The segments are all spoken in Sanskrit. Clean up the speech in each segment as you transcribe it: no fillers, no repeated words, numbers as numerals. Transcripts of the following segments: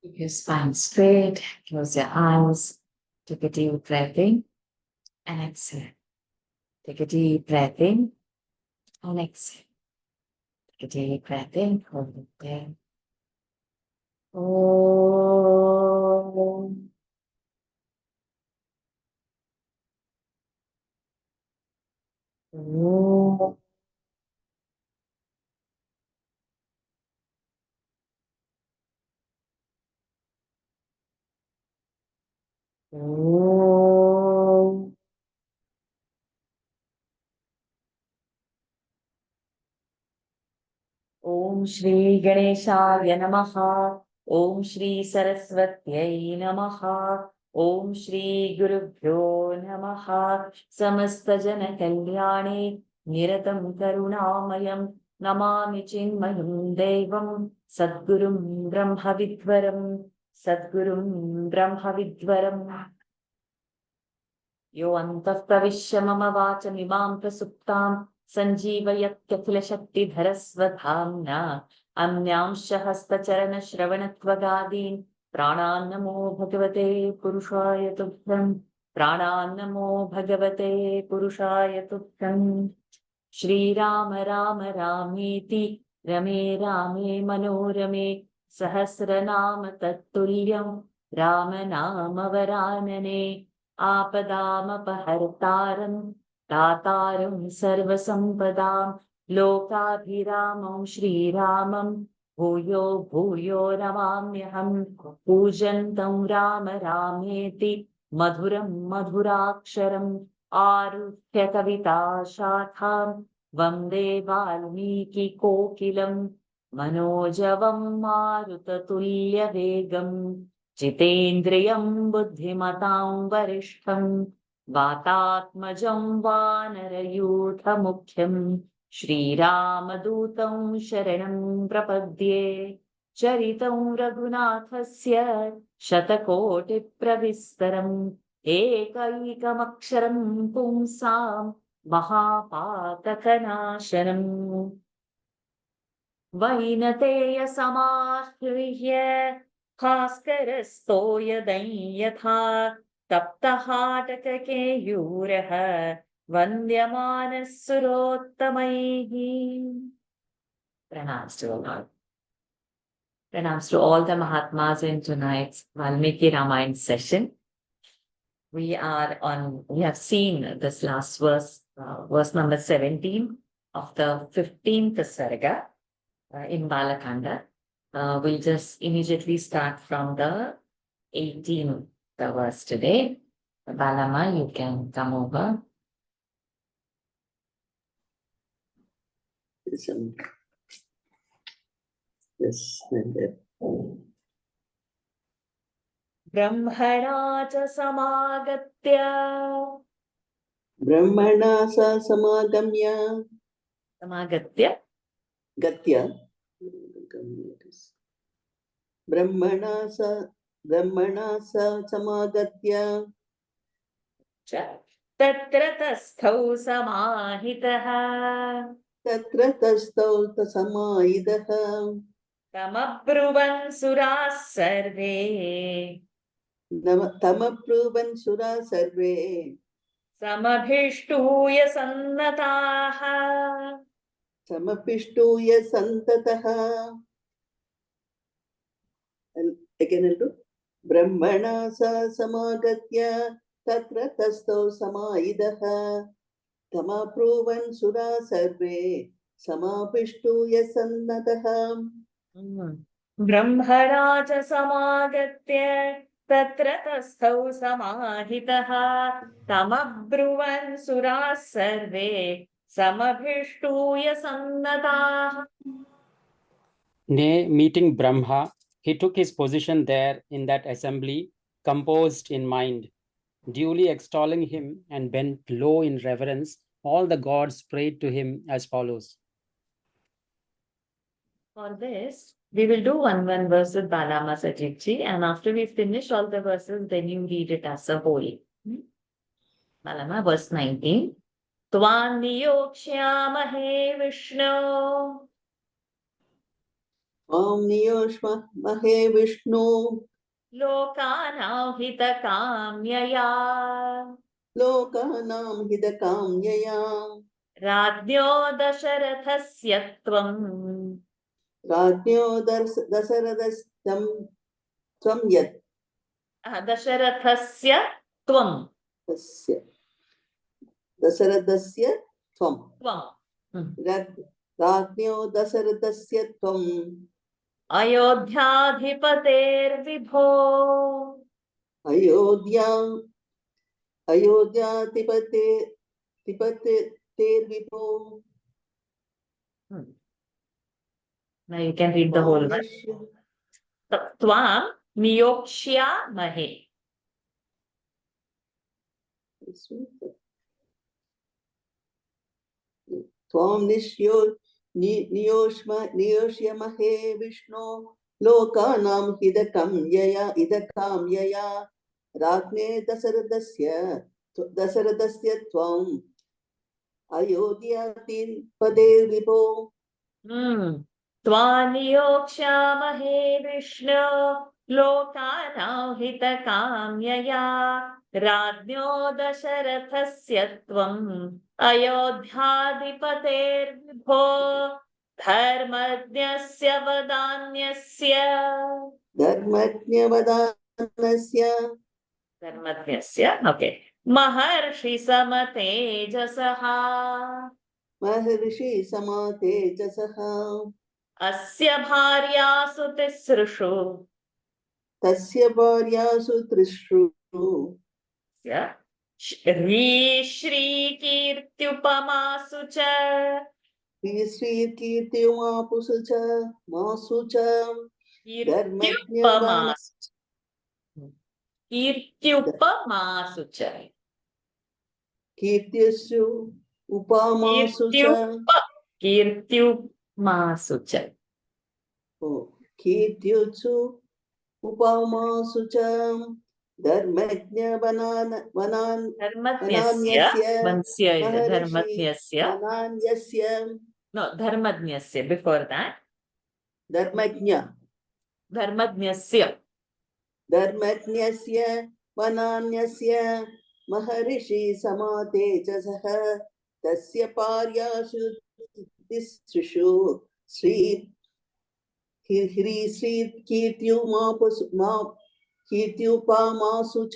Keep your spine straight, close your eyes, take a deep breath in and exhale. Take a deep breath in and exhale. Take a deep breath in, hold it there. Om. Om. Om. Om Shri Ganeshaya Namaha. Om Shri Saraswatyai Namaha. Om Shri Gurubhyo Namaha. Samasta Jana Kalyane Niratam Karunamayam Namami Chinmayam Devam Sadgurum Brahmavidvaram Sadgurum Brahmavidvaram यो अन्तः प्रविश्य मम वाचमिमां प्रसुप्तां सञ्जीवयत्यखिलशक्तिधरस्वधाम्ना अन्यांश्च हस्तचरणश्रवणत्वगादीन् प्राणान्नमो भगवते पुरुषाय तुभ्यम् प्राणान्नमो भगवते पुरुषाय तुभ्यम् श्रीराम राम रामेति रमे रामे मनोरमे सहस्रनाम तत्तुल्यं राम नाम वरानने आपदामपहर्तारं दातारं सर्वसम्पदां लोकाभिरामं श्रीरामं भूयो भूयो नमाम्यहं पूजन्तं राम रामेति मधुरं मधुराक्षरम् आरुह्य कविता शाखां वन्दे वाल्मीकिकोकिलं मनोजवं मारुततुल्यवेगम् जितेन्द्रियं बुद्धिमतां वरिष्ठं वातात्मजं वानरयूथमुख्यं श्रीरामदूतं शरणं प्रपद्ये चरितं रघुनाथस्य शतकोटिप्रविस्तरम् एकैकमक्षरं पुंसां महापातकनाशनम् वैनतेयसमाश्रिह्य भास्करस्तोयदं यथा तप्तहाटककेयूरः वन्द्यमानः सुरोत्तमैः. Pranams to all the Mahatmas in tonight's Valmiki Ramayana session. We have seen this last verse, verse number 17 of the 15th Sarga in Balakanda. We'll just immediately start from the 18th verse today. Balama, you can come over. Yes, Brahmana cha samagatya. Brahmana sa samagamya. Samagatya. Gatya. Brahmana sa samagatya. Tatra tasthau samahitaha. Tatra tasthau samahidaha. Tamabruvan suras sarve. Tamabruvan sura sarve. Samabhishtuya sannataha. Samapishtuya santataha. And again I'll do. Brahmana sa samagatya tatra tastau samahidaha. Tamapruvan sura sarve samapishtuya sannataha. Brahmana cha samagatya tatra tasthau samahitaha tamabruvan suras sarve samabhishtuya sannataha. Nay, meeting Brahma, he took his position there in that assembly, composed in mind. Duly extolling him and bent low in reverence, all the gods prayed to him as follows. For this, we will do one verse with Balama Sajitji, and after we finish all the verses, then you read it as a whole. Balama, verse 19. Tvan niyokshyamahe Vishnu त्वां नियोष्म महे विष्णु लोकानां हितकाम्यया लोकानां हितकाम्यया राज्ञो दशरथस्य त्वम् राज्ञो दशरथस्तं त्वं यत् दशरथस्य त्वम् तस्य दशरथस्य त्वं राज्ञो दशरथस्य त्वम् अयोध्याधिपतेर्विभो अयोध्याधिपते तिपतेर्विभो Now you can read the whole one. Tvam niyokshyamahe. त्वां नियोष्यमहे विष्णो लोकानां हितकाम्यया राज्ञे दशरथस्य त्वम् अयोध्याधिपतेर्विभो त्वानियोक्ष्यामहे विष्णो लोकानां हितकाम्यया राज्ञो दशरथस्य त्वम् अयोध्याधिपतेर्विभो धर्मज्ञस्य वदान्यस्य ओके महर्षि समतेजसः अस्य भार्यासु तिसृषु तस्य भार्यासु त्रिषु श्रीकीर्त्युपमासु च श्रीकीर्त्युमापुसु च मासु च कीर्त्युपमासु च कीर्त्यसु उपमासु च कीर्त्युमासु च कीर्त्युसु उपमासु च धर्मज्ञस्य बिफोर दैट धर्मज्ञस्य वनान्यस्य महर्षि समातेजसः तस्य पार्यासु तिसृषु कीर्त्युपमासु च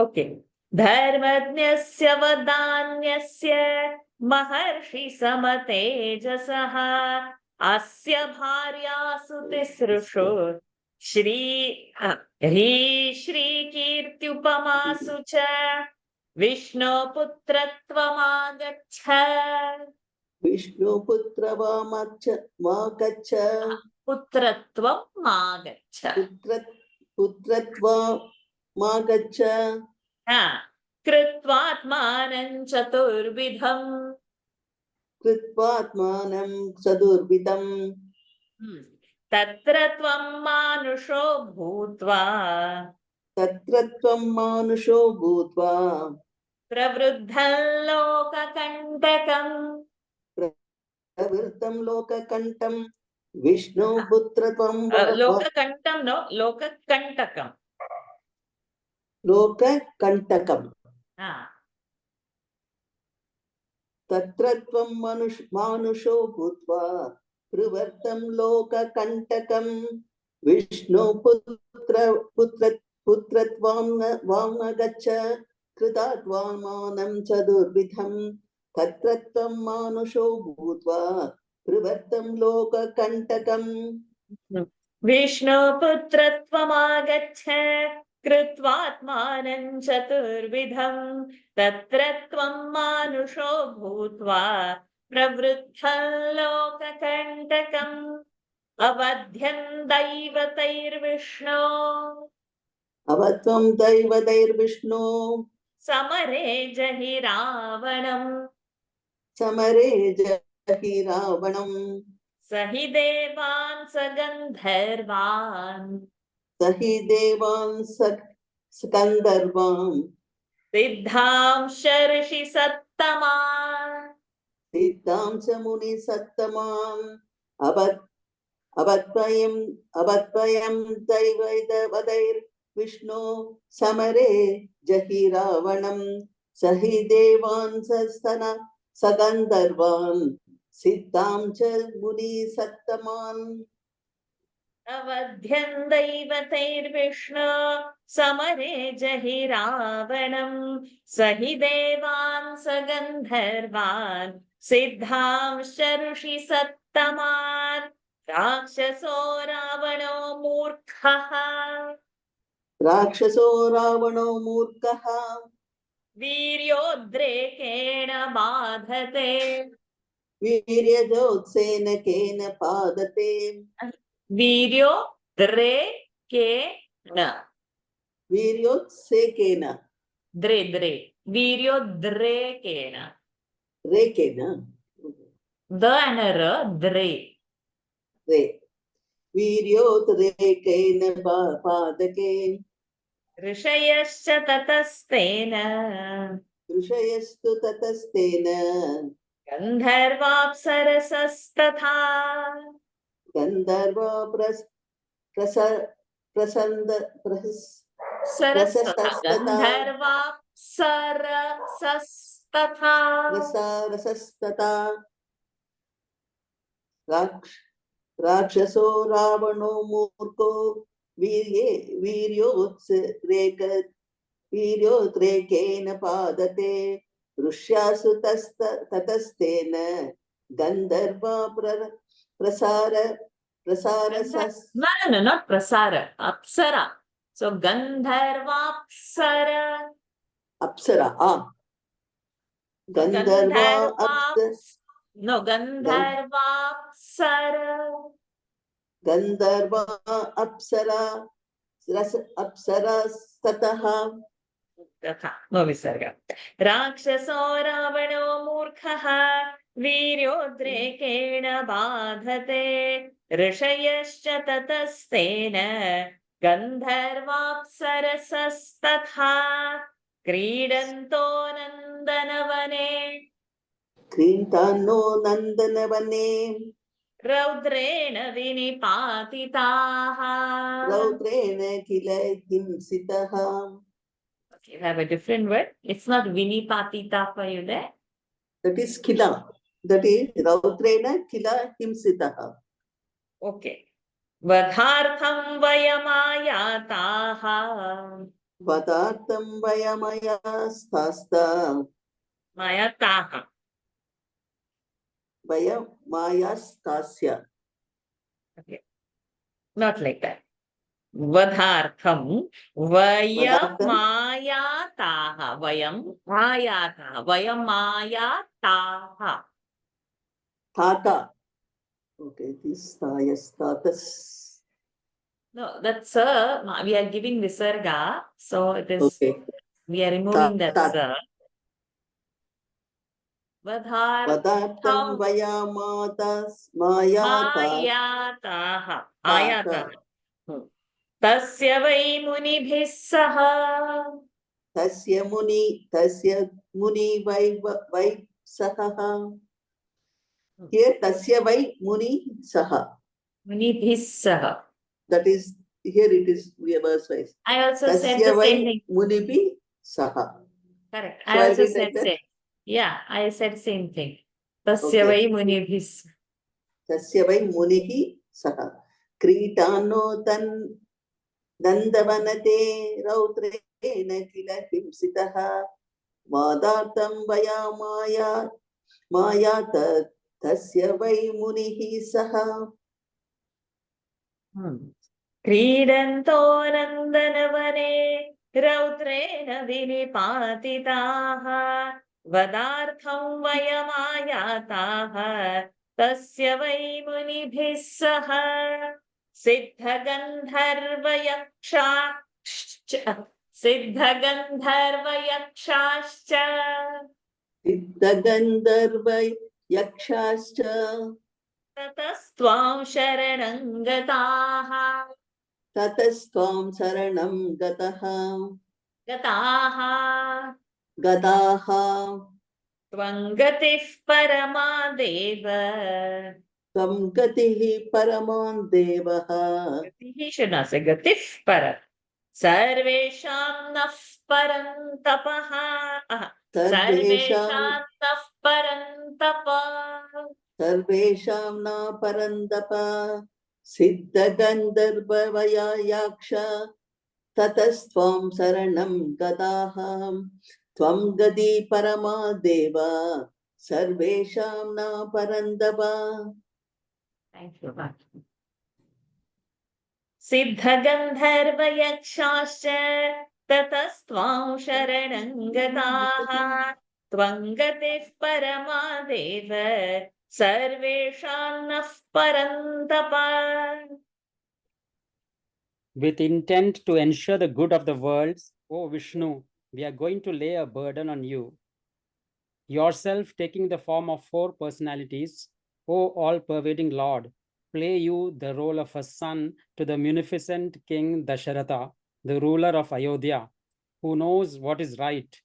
ओके धर्मज्ञस्य वदान्यस्य महर्षि समतेजसः अस्य भार्यासु तिसृषु श्रीकीर्त्युपमासु च विष्णुपुत्रत्वमागच्छ पुत्रत्वमागच्छ कृत्वात्मानं चतुर्विधम् तत्र त्वं मानुषो भूत्वा प्रवृद्धं लोककण्टकम् विष्णुपुत्रत्वं लोककण्टकम् तत्र त्वं मानुषो भूत्वा प्रवृद्धं लोककण्टकम् विष्णुपुत्रत्वमगच्छ कृतात्मानं चतुर्विधम् तत्र त्वं मानुषो भूत्वा प्रवृद्धं लोककण्टकम् विष्णुपुत्रत्वमागच्छ कृत्वात्मानं चतुर्विधम् तत्र त्वं मानुषो भूत्वा प्रवृद्धं लोककण्टकम् अवध्यं दैवतैर्विष्णो समरे जहि रावणम् सहि देवान् गन्धर्वान् सिद्धांश ऋषि सत्तमान् सिद्धांश मुनि सत्तमान् अवद्वयं दैवैर्विष्णु समरे जहि रावणं सहि देवान् सगन्धर्वान् सिद्धां च मुनिसत्तमान् अवध्यं दैवतैर्विष्णु समरे जहि रावणं सहि देवान् सगन्धर्वान् सिद्धांश्च ऋषिसत्तमान् राक्षसो रावणो मूर्खः राक्षसो रावणो मूर्खः वीर्योद्रेकेण बाधते वीर्यजोत्सेन केन पादते वीर्योद्रेकेण वीर्योत्सेकेन द्रे वीर्योद्रेकेण रेकेन द and a r द्रे रे वीर्योद्रेकेन पादके ऋषयश्च ततस्तेन ऋषयस्तु ततस्तेन गन्धर्वाप्सरसस्तथा गन्धर्वा प्रसन्द सरस्तथा प्रसस्तथा गन्धर्वाप्सरसस्तथा रसस्तथा राक्षसो रावणो मूर्खो वीर्योद्रेकेन पादते ऋष्यासु ततस्तेन गन्धर्वा प्रसार No, not prasara, apsara. So Gandharvapsara. Apsara. No, Gandharvapsara. Gandharva Apsara. Apsara Stataha. No visarga. Rakshaso Ravano Murkhaha Viryodrekena Badhate Rishayascha Tatastena Gandharvapsarasastatha Kridanto Nandanavane Krintano Nandanavane Raudrena Vinipatitaha. Raudrena Kila Himsitaha. You have a different word. It's not Vinipatita for you there. That is Kila. That is Rautrena Kila Himsitaha. Okay. Vadhartham vayamayataha. Vadartham Vayamaya Stasta. Mayataha. Vayamaya Stasya. Okay. Not like that. Vadhartham vayamayataha. Vayam mayataha. Tata. Okay, this status. No, that's we are giving visarga. So it is, okay. We are removing that sir. Vadartham vayamatas mayataha. Ayataha. Tasya vai munibhis saha. Tasya muni vai saha. Here tasya vai muni saha. Munibhis saha. That is, here it is verse wise. I also said the same thing. Munibhi saha. Correct. So I also said same. Yeah, I said same thing. Tasya vai munibhis. Tasya vai munihi saha. Kritano tan Nandavanate Rautrena Kila Himsitaha Vadartham Vayamaya Mayata Tasya Vai Munihi Saha. Kridanto Nandanavane Rautrena Vinipatitaha Vadartham Vayamayataha Tasya Vai Munibhis Saha Siddha Gandharva Yakshascha Siddha Gandharva Yakshascha Tatastvam Sharanam Gataha Tatastvam Saranam Gataha Gataha Tvangatif Paramadeva Tvam gatihi paraman devaha. Gatihi should not say gatif para. Sarvesham naf param tapaha. Sarvesham Sarvesham naf param tapa. Sarvesham na parandapa Siddha Gandharva Yaksha Tatastvam Saranam Gadaham Tvam Gadi Parama Deva Sarvesham na parandapa. Thank you. Siddha Gandharva Yakshascha Tatastvam Sharanam Gataha Tvam Gatif Paramadeva Sarvesham naf param tapa. With intent to ensure the good of the worlds, O Vishnu, we are going to lay a burden on you. Yourself taking the form of 4 personalities, O all-pervading Lord, play you the role of a son to the munificent King Dasharatha, the ruler of Ayodhya, who knows what is right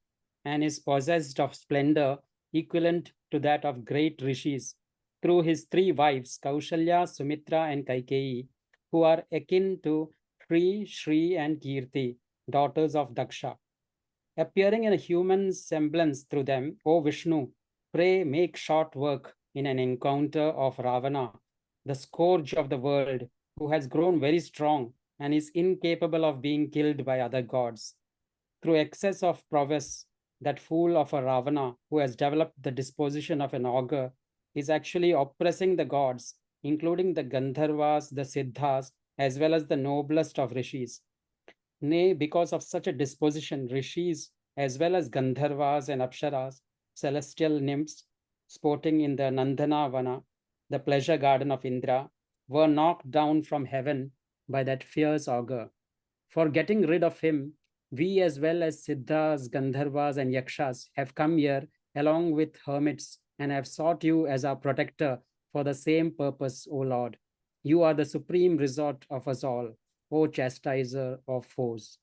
and is possessed of splendor equivalent to that of great rishis, through his 3 wives, Kaushalya, Sumitra, and Kaikeyi, who are akin to Shri, Shri, and Kirti, daughters of Daksha. Appearing in a human semblance through them, O Vishnu, pray make short work in an encounter of Ravana, the scourge of the world, who has grown very strong and is incapable of being killed by other gods. Through excess of prowess, that fool of a Ravana, who has developed the disposition of an ogre, is actually oppressing the gods, including the Gandharvas, the Siddhas, as well as the noblest of rishis. Nay, because of such a disposition, rishis, as well as Gandharvas and Apsaras, celestial nymphs, sporting in the Nandana Vana, the pleasure garden of Indra, were knocked down from heaven by that fierce ogre. For getting rid of him, we as well as Siddhas, Gandharvas, and Yakshas have come here along with hermits and have sought you as our protector for the same purpose, O Lord. You are the supreme resort of us all, O chastiser of foes.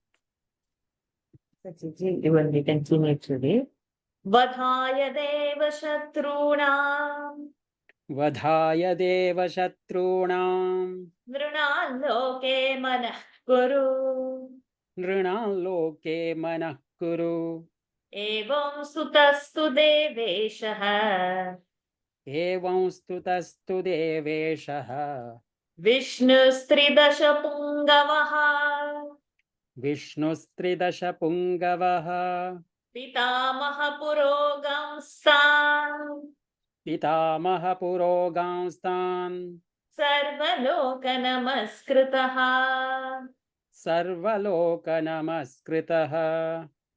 Even we continue today. Vadhaya deva shatrunam Vadhaya deva shatrunam nrunam loke manah kuru. nrunam loke manah kuru Evam sutastu deveshah evam stutastu deveshah Vishnustridasha pungavaha Vishnustridasha pungavaha Pitamaha purogamsam Pitamaha puroganstan Sarvaloka namaskritaha Sarvaloka namaskritah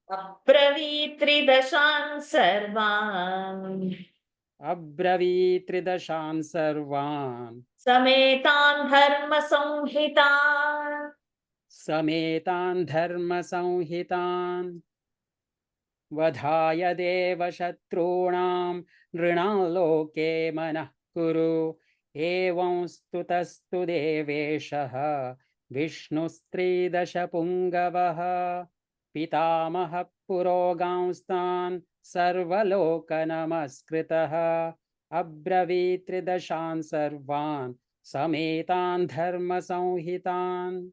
Abravitridashan sarvam Abravitridashan sarvan Sametan dharma samhitan Sametan dharma samhitan Vadhaya deva shatrunam nrunam loke manah kuru evam stutastu deveshah Vishnustridasha pungavaha Pitamaha puroganstan sarvaloka namaskritah Abravitridashan sarvan Sametan dharma samhitan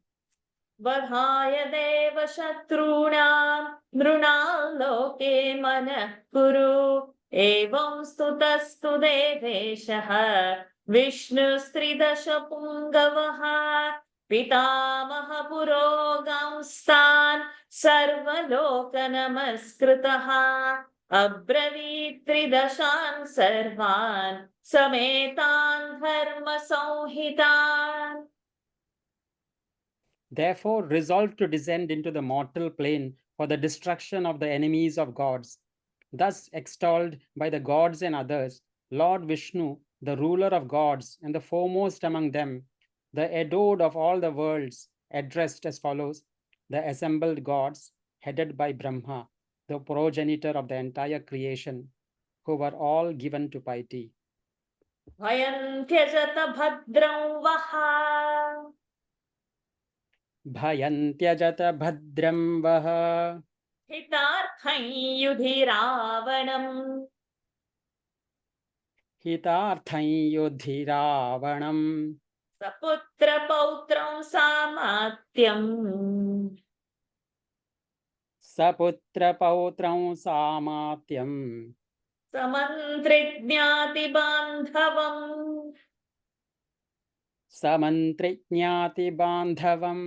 Vadhaya deva shatrunam nrunam loke manah kuru Evam stutastu deveshah Vishnustridasha pungavaha Pitamaha purogamstan Sarvaloka namaskritah Abravitridashan sarvan Sametan dharma samhitan. Therefore, resolve to descend into the mortal plane for the destruction of the enemies of gods. Thus extolled by the gods and others, Lord Vishnu, the ruler of gods and the foremost among them, the adored of all the worlds, addressed as follows: the assembled gods, headed by Brahma, the progenitor of the entire creation, who were all given to piety. Bhayam tyajata bhadram vaha Bhayam tyajata bhadram vaha hitartham yudhi ravanam हितार्थं युधि रावणम् सपुत्रपौत्रं सामात्यम् सपुत्रपौत्रं सामात्यम् समन्त्रिज्ञातिबान्धवम् समन्त्रिज्ञातिबान्धवम्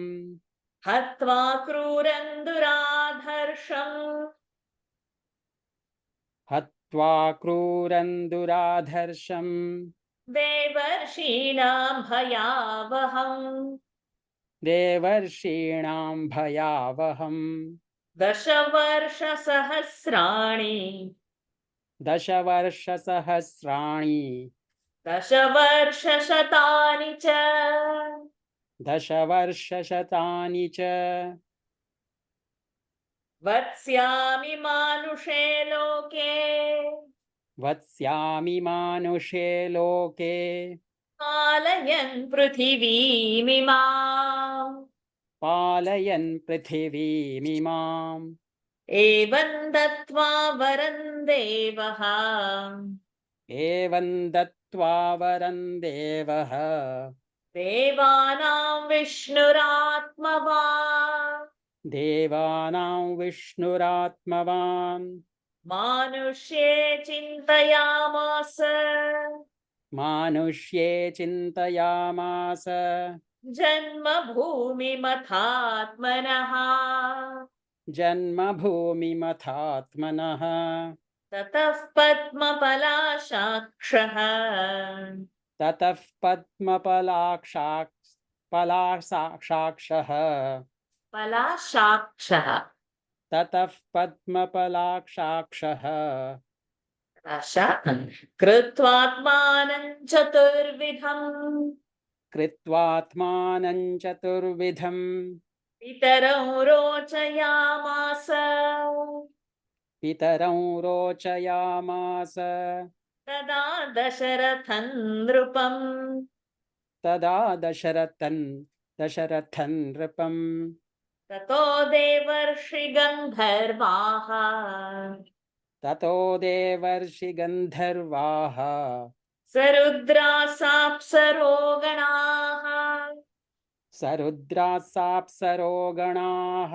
हत्वा क्रूरन्दुराधर्षम् हत्वा क्रूरन्दुराधर्षम् देवर्षीणां भयावहम् देवर्षीणां भयावहम् दशवर्षसहस्राणि 10 वर्षसहस्राणि दशवर्षशतानि च 10 वर्षशतानि च वत्स्यामि मानुषे लोके वत्स्यामि मानुषे लोके पालयन् पृथिवीमिमाम् पालयन् पृथिवीमिमाम् एवं दत्त्वा वरं देवः एवं दत्त्वा वरं देवः देवानां विष्णुरात्मवान् देवानां विष्णुरात्मवान् मानुष्ये चिन्तयामास मानुष्ये चिन्तयामास जन्मभूमिमथात्मनः जन्मभूमिमथात्मनः ततः पद्मपलाशाक्षः ततः पलाशाक्षः पलाशाक्षः ततः पद्मपलाक्षाक्षः कृत्वात्मानं चतुर्विधम् कृत्वात्मानं चतुर्विधम् पितरं रोचयामास पितरं रोचयामास तदा दशरथं नृपम् तदा दशरथं नृपम् ततो देवर्षिगन्धर्वाः ततो देवर्षिगन्धर्वाः सरुद्रासाप्सरोगणाः सरुद्रासाप्सरोगणाः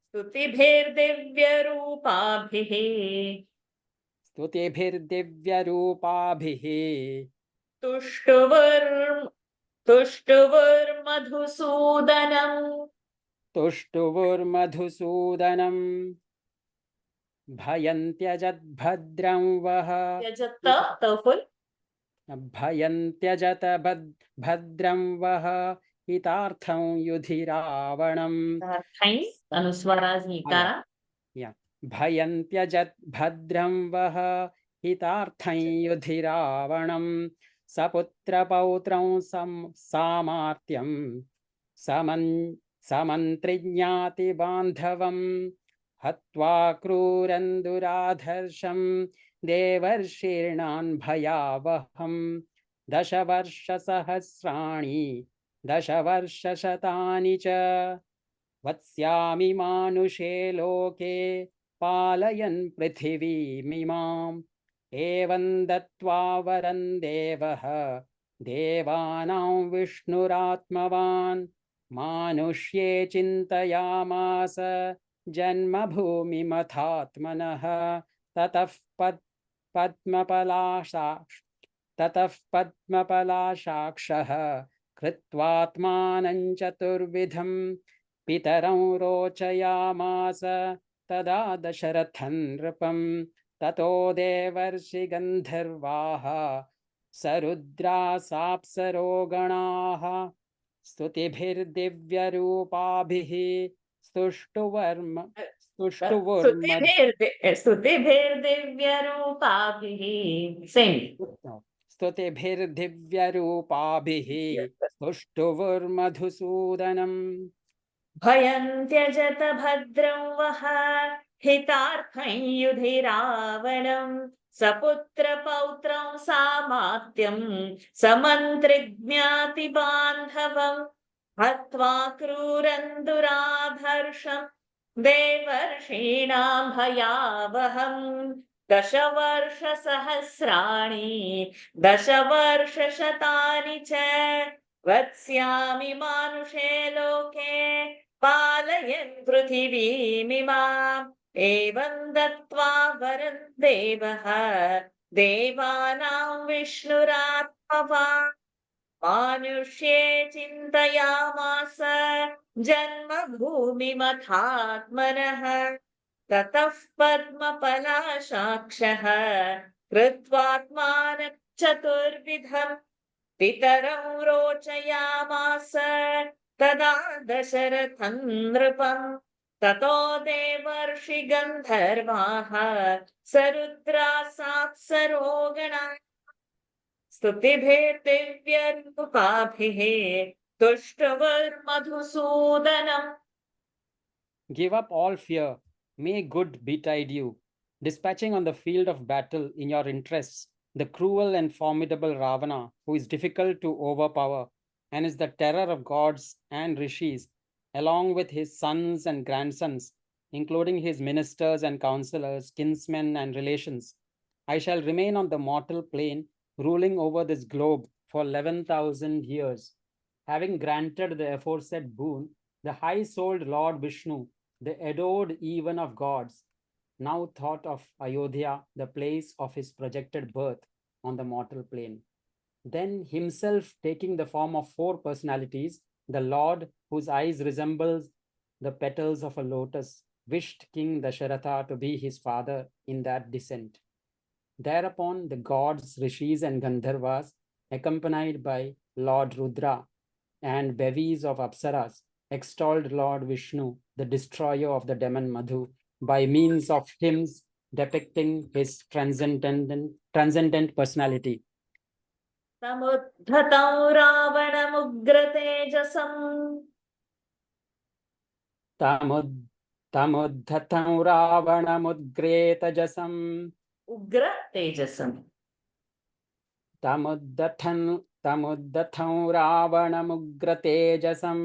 स्तुतिभिर्दिव्यरूपाभिः स्तुतिभिर्दिव्यरूपाभिः तुष्टुवुर्मधुसूदनम् तुष्टुवुर्मधुसूदनम् भयं त्यजत् भद्रं वः त्यजत तफुल् भयं त्यजत भद्रं वः हितार्थं युधि रावणम् अनुस्वाराजीकार भयं त्यजत् भद्रं वः हितार्थं युधि रावणम् सपुत्रपौत्रं सामार्त्यं समन्त्रिज्ञातिबान्धवम् हत्वा क्रूरन्दुराधर्षं देवर्षीणान् भयावहम् 10 वर्षसहस्राणि 10 वर्षशतानि च वत्स्यामि मानुषे लोके पालयन् पृथिवीमिमाम् एवं दत्त्वा वरं देवः देवानां विष्णुरात्मवान् मानुष्ये चिन्तयामास जन्मभूमिमथात्मनः ततः पद्मपलाशाक्षः कृत्वात्मानं चतुर्विधम् पितरं रोचयामास तदा दशरथं नृपम् ततो देवर्षिगन्धर्वाः सरुद्रासाप्सरोगणाः स्तुतिभिर्दिव्यरूपाभिः स्तुतिभिर्दिव्यरूपाभिः स्तुतिभिर्दिव्यरूपाभिः स्तुष्टुवुर्मधुसूदनम् भयं त्यजत भद्रं वः हितार्थं युधि रावणम् सपुत्रपौत्रं सामात्यं समन्त्रिज्ञातिबान्धवम् हत्वा क्रूरन्दुराधर्षम् देवर्षीणां भयावहम् दशवर्षसहस्राणि दशवर्षशतानि च वत्स्यामि मानुषे लोके पालयन् पृथिवीमिमाम् एवं दत्त्वा वरं देवः देवानां विष्णुरात्मवान् मानुष्ये चिन्तयामास जन्मभूमिमथात्मनः ततः पद्मपलाशाक्षः कृत्वात्मानः चतुर्विधम् पितरं रोचयामास तदा दशरथं नृपम् ततो देवर्षि गन्धर्वाः सरुद्रासाप्सरो गणाः स्तुतिभिर्दिव्यरूपाभिः तुष्टुवुर्मधुसूदनम्. Give up all fear. May good betide you. Dispatching on the field of battle in your interests the cruel and formidable Ravana, who is difficult to overpower and is the terror of gods and rishis, along with his sons and grandsons, including his ministers and counselors, kinsmen and relations. I shall remain on the mortal plane, ruling over this globe for 11,000 years. Having granted the aforesaid boon, the high-souled Lord Vishnu, the adored even of gods, now thought of Ayodhya, the place of his projected birth on the mortal plane. Then himself taking the form of 4 personalities, the Lord, whose eyes resembles the petals of a lotus, wished King Dasharatha to be his father in that descent. Thereupon the gods, rishis and Gandharvas, accompanied by Lord Rudra and bevies of Apsaras, extolled Lord Vishnu, the destroyer of the demon Madhu, by means of hymns depicting his transcendent personality. समुद्धतं रावणमुग्रतेजसम् Tamuddhatam Ravanamudgretejasam. उग्र तेजसम्. Tamuddhatam Ravanamugratejasam.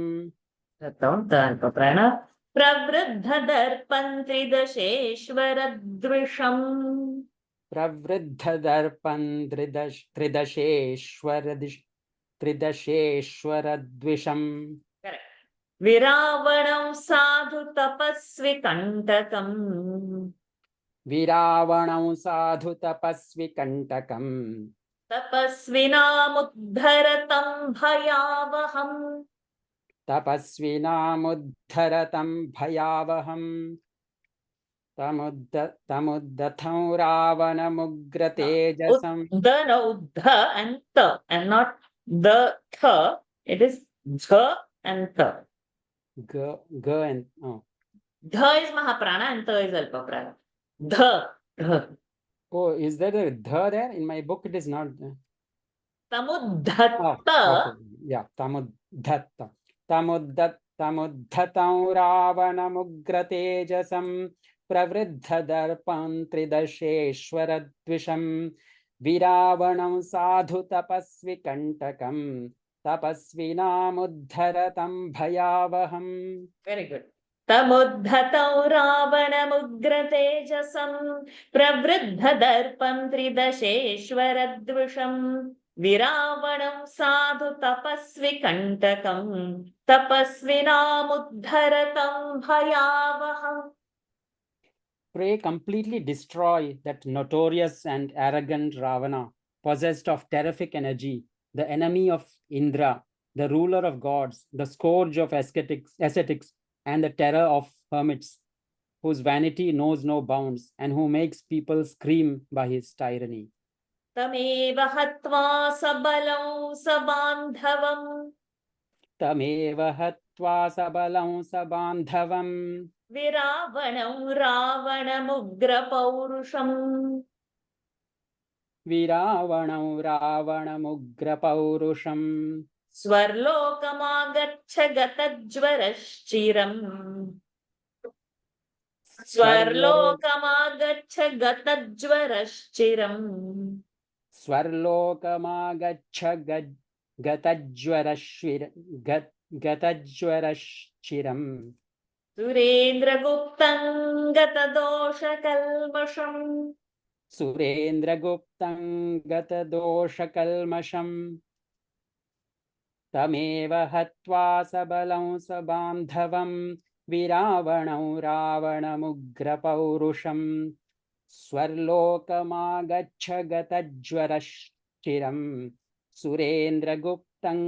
प्रवृद्धदर्पं त्रिदशेश्वरद्विषम्. Pravriddhadarpan Tridasheshwaradvisham. विरावणं साधु तपस्वी कंटकम्. Viravanam sadhu tapasvi kantakam. तपस्विनामुद्धरतं भयावहम्. Tapasvinamuddharatam bhayavaham. Tamuddhatam Ravanamugratejasam. The no dha and ta and not the tha. It is dha and ta. Ga and oh. Dha is Mahaprana and ta is Alpaprana. Dha. Oh, is there a dha there? In my book, it is not there. Tamuddhatta. Okay. Yeah, tamuddhatta. Tamuddhatam Ravanamugratejasam pravriddhadarpam tridasheshwaradvisham viravanam sadhu tapasvi kantakam tapasvinamuddharatam bhayavaham. Very good. तमुद्धतं रावणमुग्रतेजसं प्रवृद्धदर्पं त्रिदशेश्वरद्विषं विरावणं साधु तपस्वी कंटकं तपस्विनामुद्धरतं भयावहम्. Pray completely destroy that notorious and arrogant Ravana, possessed of terrific energy, the enemy of Indra, the ruler of gods, the scourge of ascetics, and the terror of hermits, whose vanity knows no bounds, and who makes people scream by his tyranny. तमेव हत्वा सबलं सबान्धवम्. Tameva hatva sabalam sabandhavam. विरावणं रावणमुग्रपौरुषम्. Viravanam Ravanamugrapaurusham. स्वर्लोकमागच्छ गतज्वरश्चिरम्. स्वर्लोकमागच्छ गतज्वरश्चिरम्. Swarlokamagaccha gatajwaraschiram. सुरेन्द्रगुप्तं गतदोषकल्मषम्. सुरेन्द्रगुप्तं गतदोषकल्मषम् तमेव हत्वा सबलं सबान्धवं विरावणं रावणमुग्रपौरुषम् स्वर्लोकमागच्छ गतज्वरश्चिरं सुरेन्द्रगुप्तं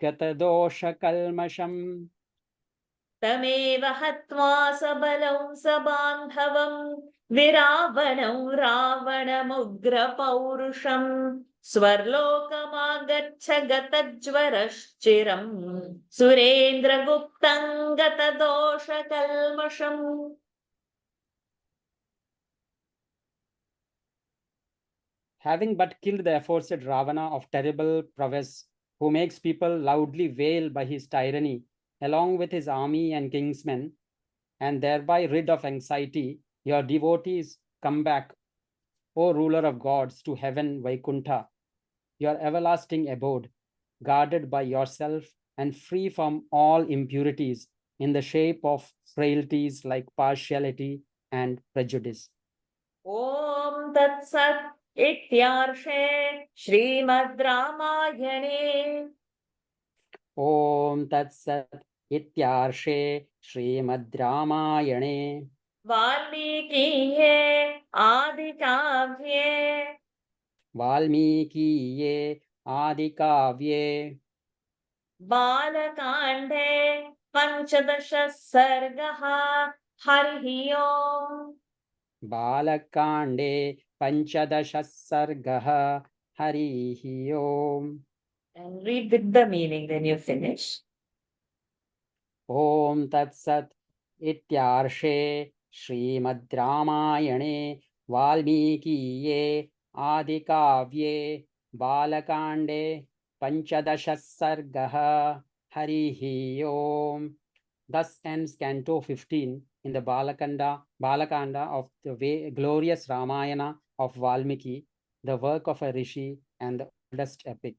गतदोषकल्मषम् तमेव हत्वा सबलं सबान्धवं विरावणं रावणमुग्रपौरुषम् स्वर्लोकमागच्छ गतज्वरश्चिरम् सुरेन्द्रगुप्तं गतदोषकल्मषम्. Having but killed the aforesaid Ravana of terrible prowess, who makes people loudly wail by his tyranny, along with his army and kingsmen, and thereby rid of anxiety, your devotees come back, O ruler of gods, to heaven Vaikuntha, your everlasting abode, guarded by yourself and free from all impurities in the shape of frailties like partiality and prejudice. Om Tat Sat Ityarše Srimad Ramayane. Om Tat Sat Ityarše Srimad Ramayane. वाल्मीकिये आदिकाव्ये Valmikiye Adikavye बालकाण्डे पञ्चदश सर्गः हरिः ओम्. Balakande Panchadasha Sargah Harihi Om. And read with the meaning, then you finish. Om Tat Sat Ityarše Srimad Ramayane Valmikiye Adikavye Balakande Panchadasha Sargah Harihi Om. Thus ends Canto 15 in the Balakanda of the glorious Ramayana of Valmiki, the work of a rishi and the oldest epic.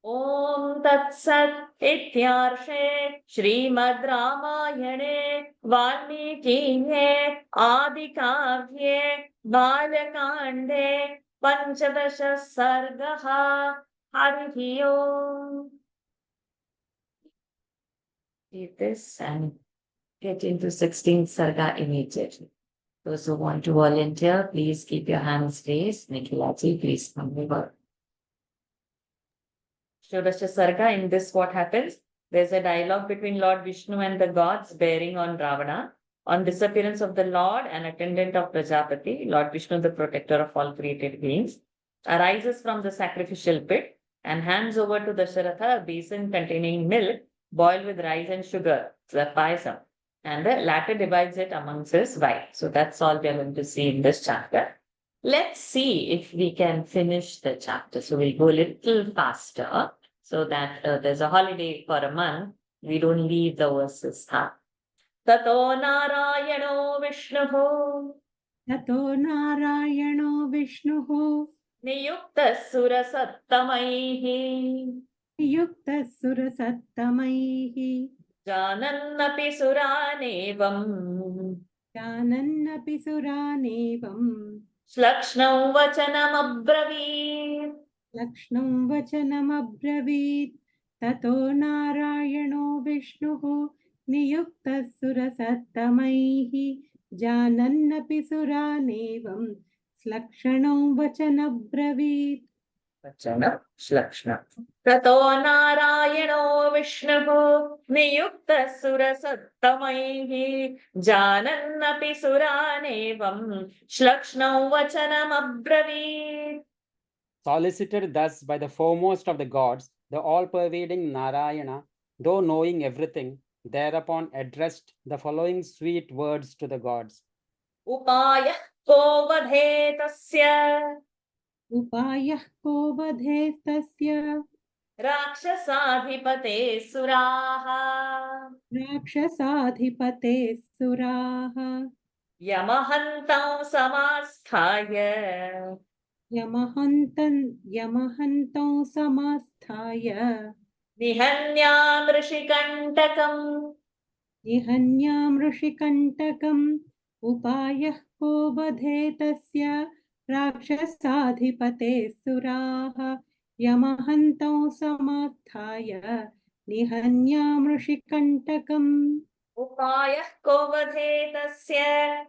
Om Tat Sat Ityarše Srimad Ramayane Valmikiye Adikavye Balakande Panchadasha Sargah Harihi Om. Read this and get into 16th Sarga immediately. Those who want to volunteer, please keep your hands raised. Nikhilaji, please come over. Shodasha Sarga, in this what happens? There's a dialogue between Lord Vishnu and the gods bearing on Ravana. On disappearance of the Lord, an attendant of Prajapati, Lord Vishnu, the protector of all created beings, arises from the sacrificial pit and hands over to Dasharatha a basin containing milk boiled with rice and sugar, the payasam, and the latter divides it amongst his wife. So that's all we are going to see in this chapter. Let's see if we can finish the chapter. So we'll go a little faster so that there's a holiday for a month. We don't leave the verses. Tato Narayano Vishnuhu ततो नारायणो विष्णुः Niyukta Sura Sattamaihi युक्तः सुरसत्तमैः Janannapi Suranevam जानन्नपि सुरानेवम् Slakshnau Vachanam Abravir. लक्ष्णं वचनमब्रवीत् ततो नारायणो विष्णुः नियुक्तः सुरसत्तमैः जानन्नपि सुरानेवं श्लक्षणो वचनब्रवीत् Vachanam Slakshna. Tato Narayano Vishnuhu Niyukta Sura Sattamaihi Janannapi Suranevam Shlakshnau Vachanam Abravir. Solicited thus by the foremost of the gods, the all-pervading Narayana, though knowing everything, thereupon addressed the following sweet words to the gods. Upaya ko vadhe tasya उपायः को वधेस्तस्य Rakshasadhipate Suraha राक्षसाधिपते सुराः Yamahantam Samasthaya यमहन्तं समास्थाय Nihanyam Rishikantakam निहन्यां ऋषिकण्टकम् उपायः को बधे तस्य राक्षसाधिपते सुराः यमहन्तौ समास्थाय निहन्यामृषिकण्टकम् उपायः को वधे तस्य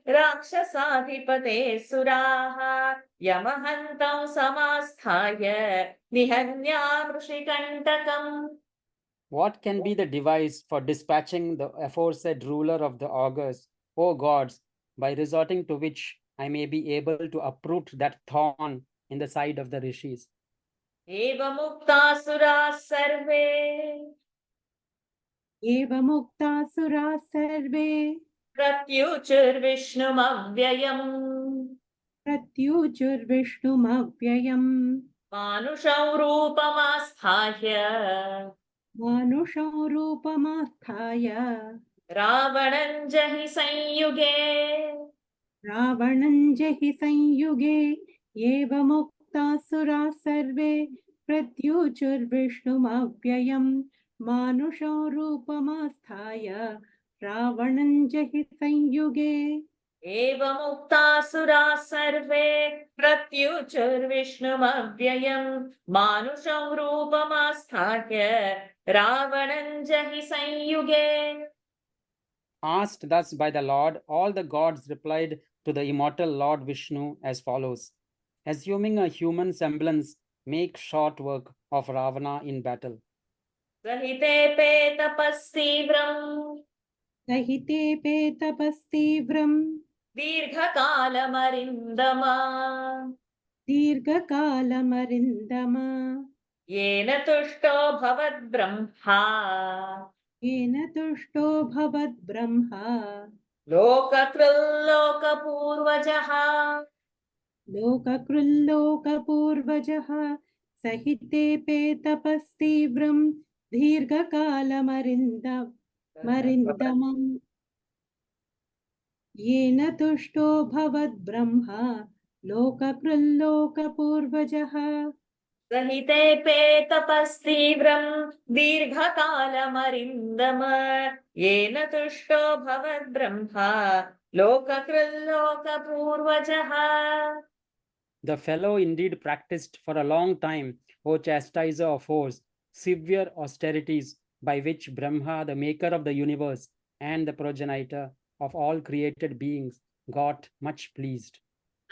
राक्षसाधिपते सुराः यमहन्तौ समास्थाय निहन्यामृषिकण्टकम्. What can be the device for dispatching the aforesaid ruler of the augurs, O gods, by resorting to which I may be able to uproot that thorn in the side of the rishis? एवमुक्तासुराः सर्वे एवमुक्तासुराः सर्वे प्रत्युचुर्विष्णुमव्ययम् प्रत्युचुर्विष्णुमव्ययम् मानुषं रूपमास्थाय मानुषं रूपमास्थाय रावणं जहि संयुगे रावणं जहि संयुगे एवमुक्तासुराः सर्वे प्रत्युचुर्विष्णुमव्ययम् मानुषं रूपमास्थाय रावणं जहि संयुगे एवमुक्तासुराः सर्वे प्रत्युचुर्विष्णुमव्ययम् मानुषं रूपमास्थाय रावणं जहि संयुगे. Asked thus by the Lord, all the gods replied to the immortal Lord Vishnu as follows: assuming a human semblance, make short work of Ravana in battle. सहिते तपस्तीव्रम् सहिते तपस्तीव्रम् दीर्घकालमरिन्दमा दीर्घकालमरिन्दमा येन तुष्टो भवद्ब्रह्मा येन तुष्टो भवद्ब्रह्मा लोककृल्लोकपूर्वजः लोककृल्लोकपूर्वजः सहिते तपस्तीव्रम् दीर्घकालमरिन्दमम् येन तुष्टो भवद्ब्रह्मा लोककृल्लोकपूर्वजः सहिते तपस्तीव्रम् दीर्घकालमरिन्दम येन तुष्टो भवद्ब्रह्मा लोककृल्लोकपूर्वजः. The fellow indeed practiced for a long time, O chastiser of foes, severe austerities by which Brahma, the maker of the universe and the progenitor of all created beings, got much pleased.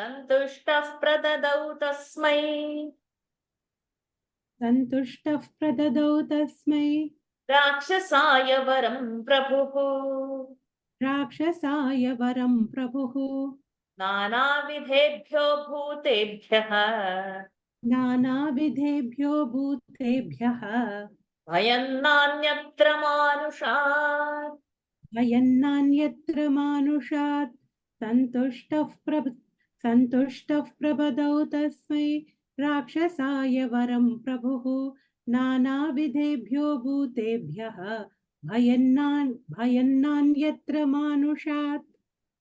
सन्तुष्टः प्रददौ तस्मै सन्तुष्टः प्रददौ तस्मै राक्षसाय वरं प्रभुः राक्षसाय वरं प्रभुः नानाविधेभ्यो भूतेभ्यः नानाविधेभ्यो भूतेभ्यः भयं नान्यत्र मानुषात् भयन्नान्यत्र मानुषात् सन्तुष्टः प्रबदौ तस्मै राक्षसाय वरं प्रभुः नानाविधेभ्यो भूतेभ्यः भयन्नान्यत्र मानुषात्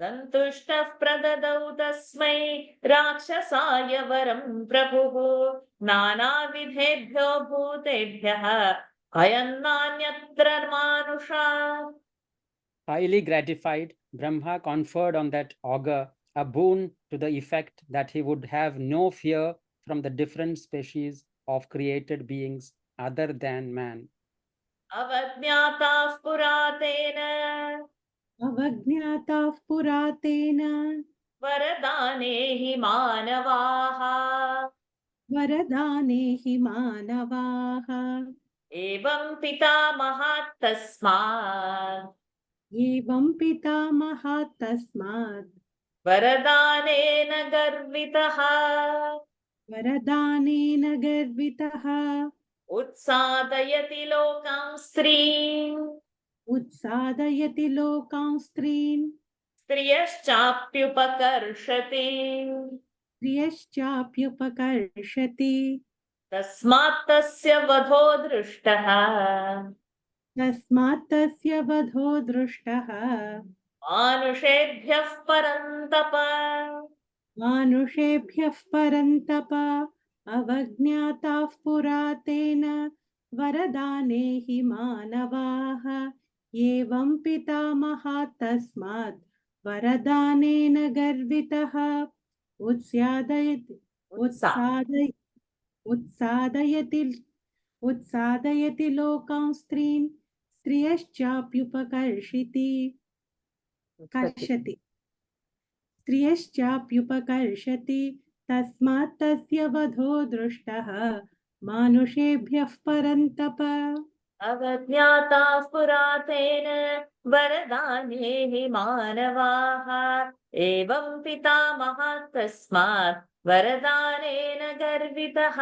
सन्तुष्टः प्रददौ तस्मै राक्षसाय वरं प्रभुः नानाविधेभ्यो भूतेभ्यः भयं नान्यत्र मानुषात्. Highly gratified, Brahma conferred on that augur a boon to the effect that he would have no fear from the different species of created beings other than man. अवज्ञाताः पुरातेन वरदाने हि मानवाः वरदाने हि मानवाः एवं पितामहात् तस्मात् एवं पितामहात् तस्मात् वरदानेन गर्वितः उत्सादयति लोकां स्त्रीन् स्त्रियश्चाप्युपकर्षति तस्मात् तस्य वधो दृष्टः मानुषेभ्यः परन्तप अवज्ञाताः पुरातेन वरदाने हि मानवाः एवं पितामहात् तस्मात् वरदानेन गर्वितः उत्सादयति उत्सादयति उत्सादयति लोकां स्त्रीन् स्त्रियश्चाप्युपकर्षति कर्षति स्त्रियश्चाप्युपकर्षति तस्मात् तस्य वधो दृष्टः मानुषेभ्यः परन्तप अवज्ञाता पुरातेन वरदानेः मानवाः एवं पितामहात् तस्मात् वरदानेन गर्वितः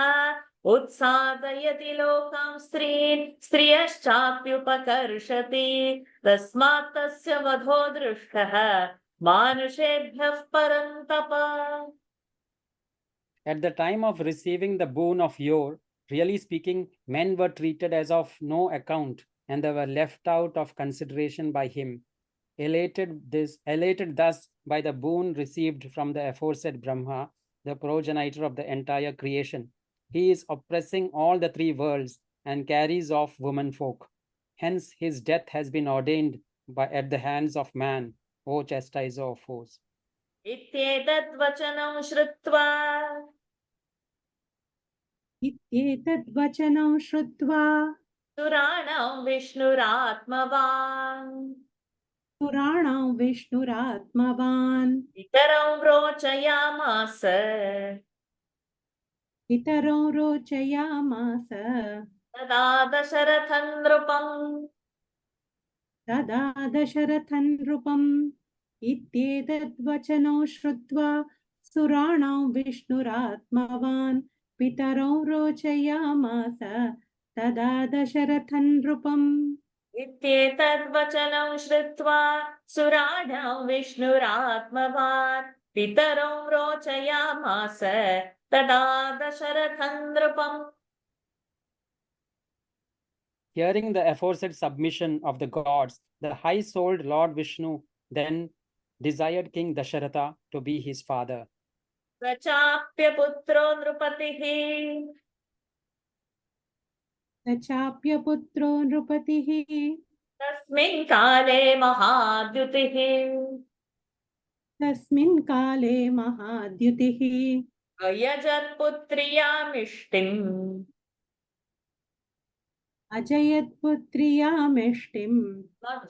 उत्सादयति लोकां स्त्रीन् स्त्रियश्चाप्युपकर्षति तस्मात् तस्य वधो दृष्टः मानुषेभ्यः परन्तप. At the time of receiving the boon of yore, really speaking, men were treated as of no account, and they were left out of consideration by him. Elated thus by the boon received from the aforesaid Brahma, the progenitor of the entire creation, he is oppressing all the three worlds and carries off womenfolk. Hence, his death has been ordained at the hands of man, O chastiser of foes. इत्येतद् वचनं श्रुत्वा इत्येतद् वचनं श्रुत्वा सुराणां विष्णुरात्मवान् पितरं रोचयामास तदा दशरथं नृपम् इत्येतद् वचनं श्रुत्वा सुराणां विष्णुरात्मवान् पितरौ रोचयामास तदा दशरथं नृपम् इत्येतद् वचनं श्रुत्वा सुराणां विष्णुरात्मवान् पितरं रोचयामास तदा दशरथं नृपम्. Hearing the aforesaid submission of the gods, the high-souled Lord Vishnu then desired King Dasharatha to be his father. सचाप्यपुत्रो नृपतिः तस्मिन् काले महाद्युतिः अयजत् पुत्र्यामिष्टिम्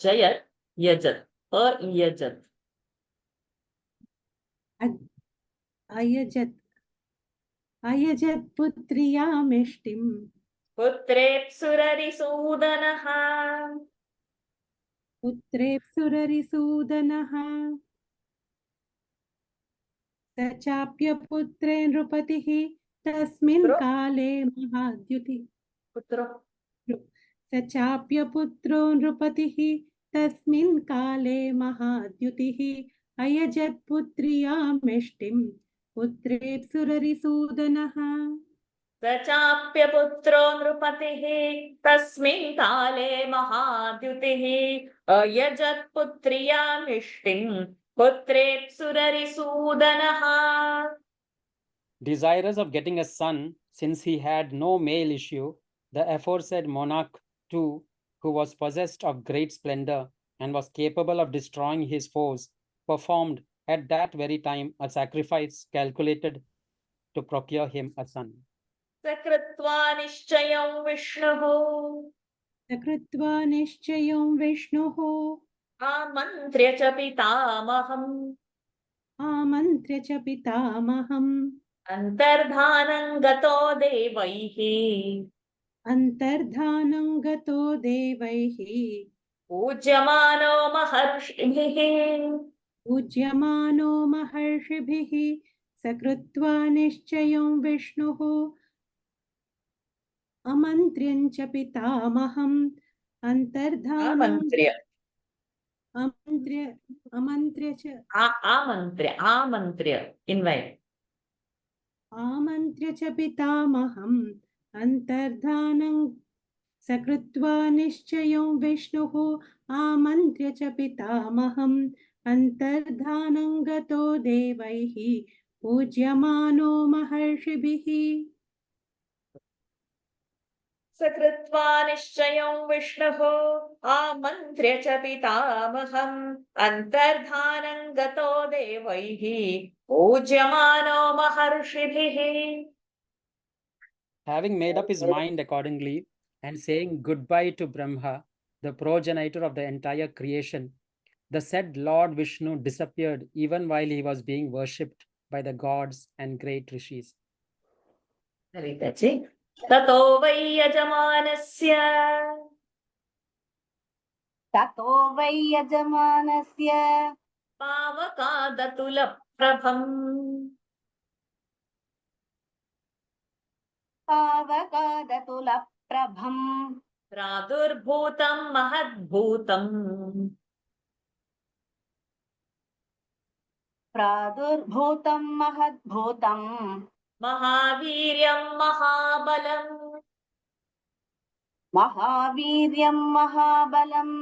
जयत् यजत् अयजत् अयजत् पुत्र्यामिष्टिम् पुत्रेप्सुररिसूदनः स चाप्यपुत्रे नृपतिः तस्मिन् काले महाद्युतिः स चाप्यपुत्रो नृपतिः तस्मिन् काले महाद्युतिः अयजत् पुत्र्यामिष्टिम् पुत्रेप्सुररिसूदनः स चाप्यपुत्रो नृपतिः तस्मिन् काले महाद्युतिः अयजत् पुत्र्यामिष्टिम् पुत्रेप्सुररिसूदनः. Desirous of getting a son, since he had no male issue, the aforesaid monarch too, who was possessed of great splendor and was capable of destroying his foes, performed at that very time a sacrifice calculated to procure him a son. सकृत्वा निश्चयं विष्णुः आमन्त्र्य च पितामहम् अन्तर्धानं गतो देवैः पूज्यमानो महर्षिभिः सकृत्वा निश्चयं विष्णुः अमन्त्र्यं च पितामहम् अन्तर्धानं आमन्त्र्य च पितामहम् अन्तर्धानं सकृत्वा निश्चयं विष्णुः आमन्त्र्य च पितामहम् अन्तर्धानं गतो देवैः पूज्यमानो महर्षिभिः. सकृत्वा निश्चयं विष्णुः आमन्त्र्य च पितामहम् अन्तर्धानं गतो देवैः पूज्यमानो महर्षिभिः. Having made up his mind accordingly and saying goodbye to Brahma, the progenitor of the entire creation, the said Lord Vishnu disappeared even while he was being worshipped by the gods and great rishis. ततो वै यजमानस्य ततो वै यजमानस्य पावकादतुलप्रभम् पावकादतुलप्रभम् प्रादुर्भूतं महद्भूतम् प्रादुर्भूतं महद्भूतम् महावीर्यं महाबलम् महावीर्यं महाबलम्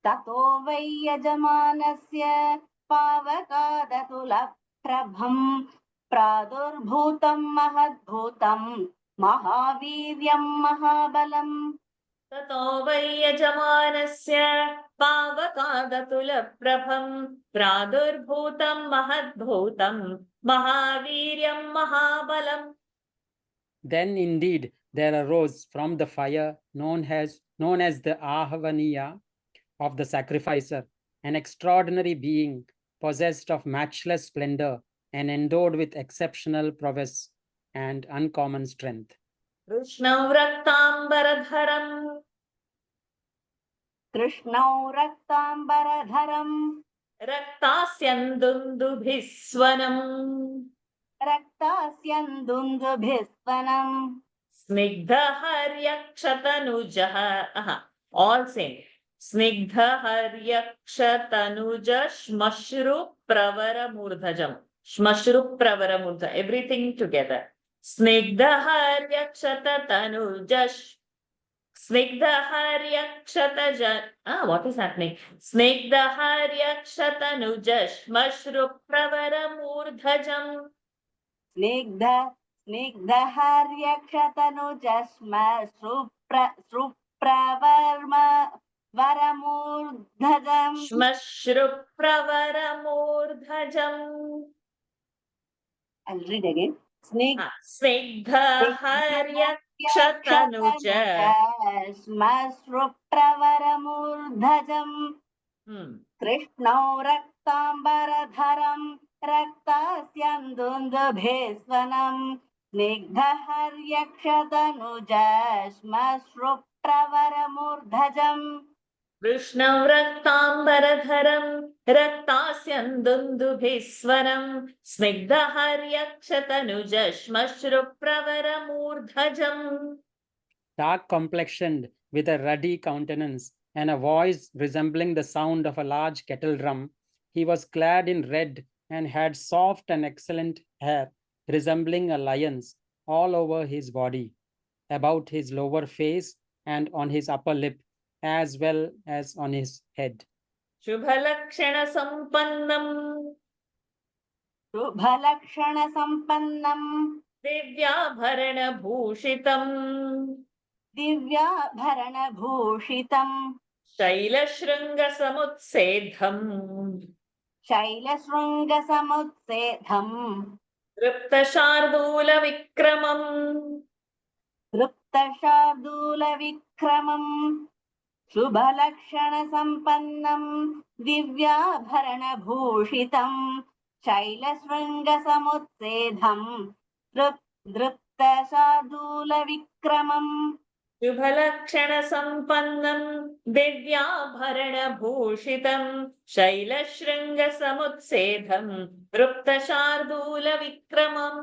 ततो वै यजमानस्य पावकादतुलप्रभम् प्रादुर्भूतं महद्भूतम् महावीर्यं महाबलम् ततो वै यजमानस्य पावकादतुलप्रभम् प्रादुर्भूतं महद्भूतं महावीर्यं महाबलम्. Then indeed there arose from the fire known as the Ahvaniya of the sacrificer, an extraordinary being possessed of matchless splendor and endowed with exceptional prowess and uncommon strength. कृष्णौ रक्ताम्बरधरम् कृष्णौ रक्ताम्बरधरम् रक्तास्यन्दुन्दुभिस्वनम् रक्तास्यन्दुन्दुभिस्वनम् स्निग्धहर्यक्षतनुजः all same स्निग्धहर्यक्षतनुज श्मश्रुप्रवरमूर्धजम् everything together स्निग्धहर्यक्षतनुज what is happening? स्निग्धहर्यक्षतनुज श्मश्रुप्रवरमूर्धजम् स्निग्धहर्यक्षतनुजश्मश्रुप्रवरमूर्धजम् श्मश्रुप्रवरमूर्धजम्. I'll read again. स्निग्धहर्यक्षतनुज श्मश्रुप्रवरमूर्धजम् कृष्णौ रक्ताम्बरधरम् रक्तास्यन्दुन्दुभिस्वनम् स्निग्धहर्यक्षतनुज श्मश्रुप्रवरमूर्धजम् कृष्णं रक्ताम्बरधरम् रक्तास्यन्दुन्दुभिस्वनम् स्निग्धहर्यक्षतनुज श्मश्रुप्रवरमूर्धजम्. Dark complexioned, with a ruddy countenance and a voice resembling the sound of a large kettle drum, he was clad in red and had soft and excellent hair resembling a lion's all over his body, about his lower face and on his upper lip, as well as on his head. शुभलक्षणसम्पन्नम् शुभलक्षणसम्पन्नम् दिव्याभरणभूषितम् दिव्याभरणभूषितम् शैलशृङ्गसमुत्सेधम् शैलशृङ्गसमुत्सेधम् तृप्तशार्दूलविक्रमम् तृप्तशार्दूलविक्रमम् शुभलक्षणसम्पन्नम् दिव्याभरणभूषितम् शैलशृङ्गसमुत्सेधम् तृप्तशार्दूलविक्रमम् शुभलक्षणसम्पन्नम् दिव्याभरणभूषितम् शैलशृङ्गसमुत्सेधम् तृप्तशार्दूलविक्रमम्.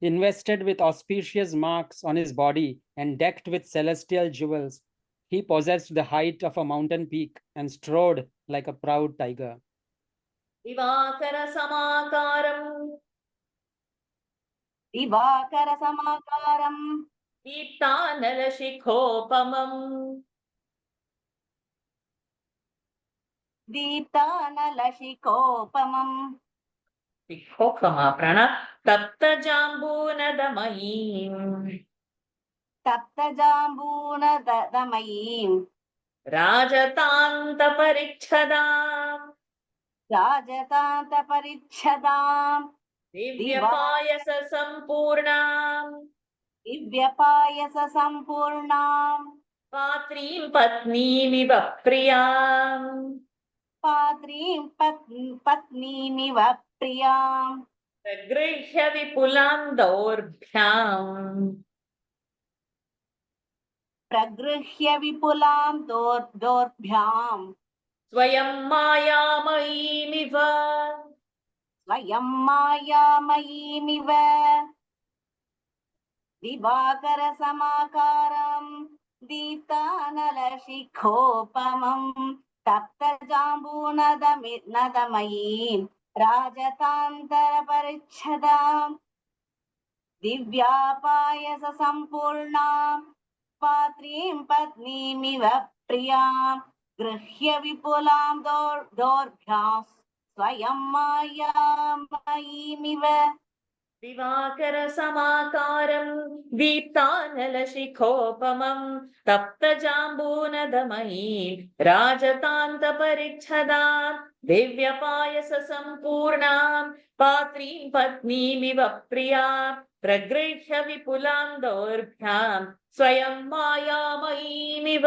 Invested with auspicious marks on his body and decked with celestial jewels, he possessed the height of a mountain peak and strode like a proud tiger. दिवाकरसमाकारम् दिवाकरसमाकारम् दीप्तानलशिखोपमम् दीप्तानलशिखोपमम् शिखोपमा प्रण तप्तजाम्बूनदमयीम् तप्तजाम्बूनदमयीम् राजतान्तपरिच्छदाम् राजतान्तपरिच्छदाम् दिव्यपायससम्पूर्णाम् दिव्यपायससम्पूर्णाम् पात्रीं पत्नीमिव प्रियाम् पात्रीं पत्नीमिव प्रियाम् प्रगृह्य विपुलां दौर्भ्याम् प्रगृह्य विपुलां दोर्भ्याम् स्वयं मायामयीमिव स्वयं मायामयीमिव दिवाकरसमाकारम् दीप्तानलशिखोपमम् तप्तजाम्बूनदमयीम् राजतान्तरपरिच्छदाम् दिव्यापायससम्पूर्णाम् पात्रीं पत्नीमिव प्रियाम् गृह्य विपुलां दोर्भ्याम् स्वयं मायामयीमिव दिवाकरसमाकारम् दीप्तानलशिखोपमम् तप्तजाम्बूनदमयीम् राजतान्तपरिच्छदाम् दिव्यपायससम्पूर्णाम् पात्रीं पत्नीमिव प्रियाम् प्रगृह्य विपुलां दौर्भ्याम् स्वयं मायामयीमिव.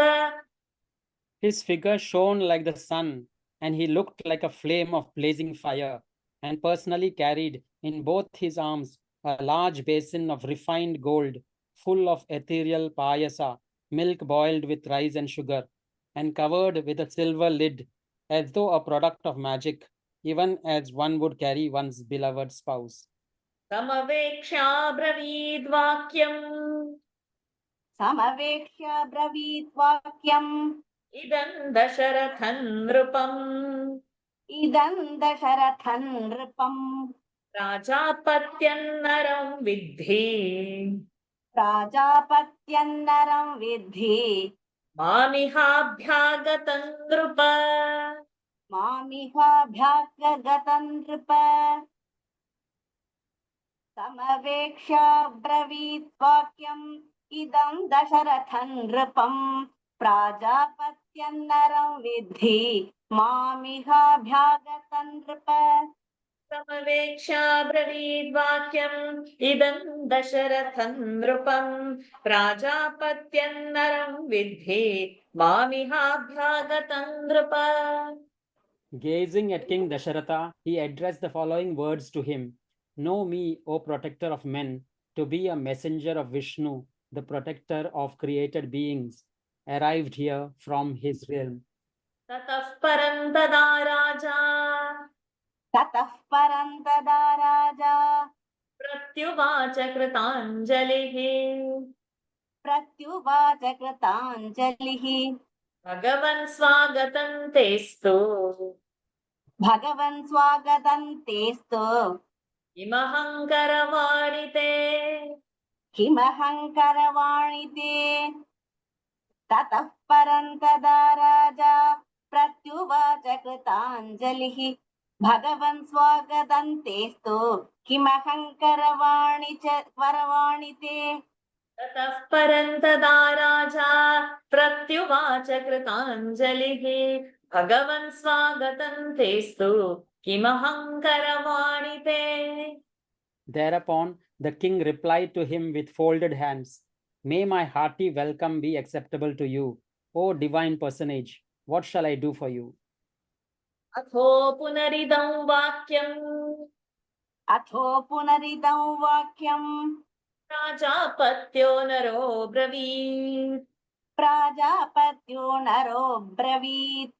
His figure shone like the sun, and he looked like a flame of blazing fire, and personally carried in both his arms a large basin of refined gold, full of ethereal payasa, milk boiled with rice and sugar, and covered with a silver lid, as though a product of magic, even as one would carry one's beloved spouse. समवेक्ष्याब्रवीद्वाक्यम् समवेक्ष्य ब्रवीत् वाक्यम् इदं दशरथं नृपम् इदं दशरथं नृपम् प्राजापत्यन्नरं विद्धि प्राजापत्यन्नरं विद्धि मामिहाभ्यागतं नृप मामिहाभ्यागतं नृप समवेक्ष्य ब्रवीत् वाक्यम् इदं दशरथं नृपम् प्राजापत्यन्नरं विद्धि मामिहाभ्यागतं नृप समवेक्ष्याब्रवीद्वाक्यम् इदं दशरथं नृपम् प्राजापत्यन्नरं विद्धि मामिहाभ्यागतं नृप. Gazing at King Dasharatha, he addressed the following words to him. Know me, O protector of men, to be a messenger of Vishnu, the protector of created beings, arrived here from his realm. ततः परं तदा राजा ततः परं तदा राजा प्रत्युवाच कृताञ्जलिः प्रत्युवाच कृताञ्जलिः भगवन् स्वागतं तेस्तु भगवन् स्वागतं तेस्तु किमहं करवाणि ते किमहं करवाणि ते ततः परं तदा राजा प्रत्युवाच कृताञ्जलिः भगवन् स्वागतं तेस्तु किमहं करवाणि ते ततः परं तदा राजा प्रत्युवाच कृताञ्जलिः भगवन् स्वागतं तेस्तु किमहं करवाणि ते. Thereupon the king replied to him with folded hands, May my hearty welcome be acceptable to you, O divine personage. What shall I do for you? अथो पुनरिदं वाक्यम् अथो पुनरिदं वाक्यम् प्राजापत्यो नरो ब्रवीत् प्राजापत्यो नरो ब्रवीत्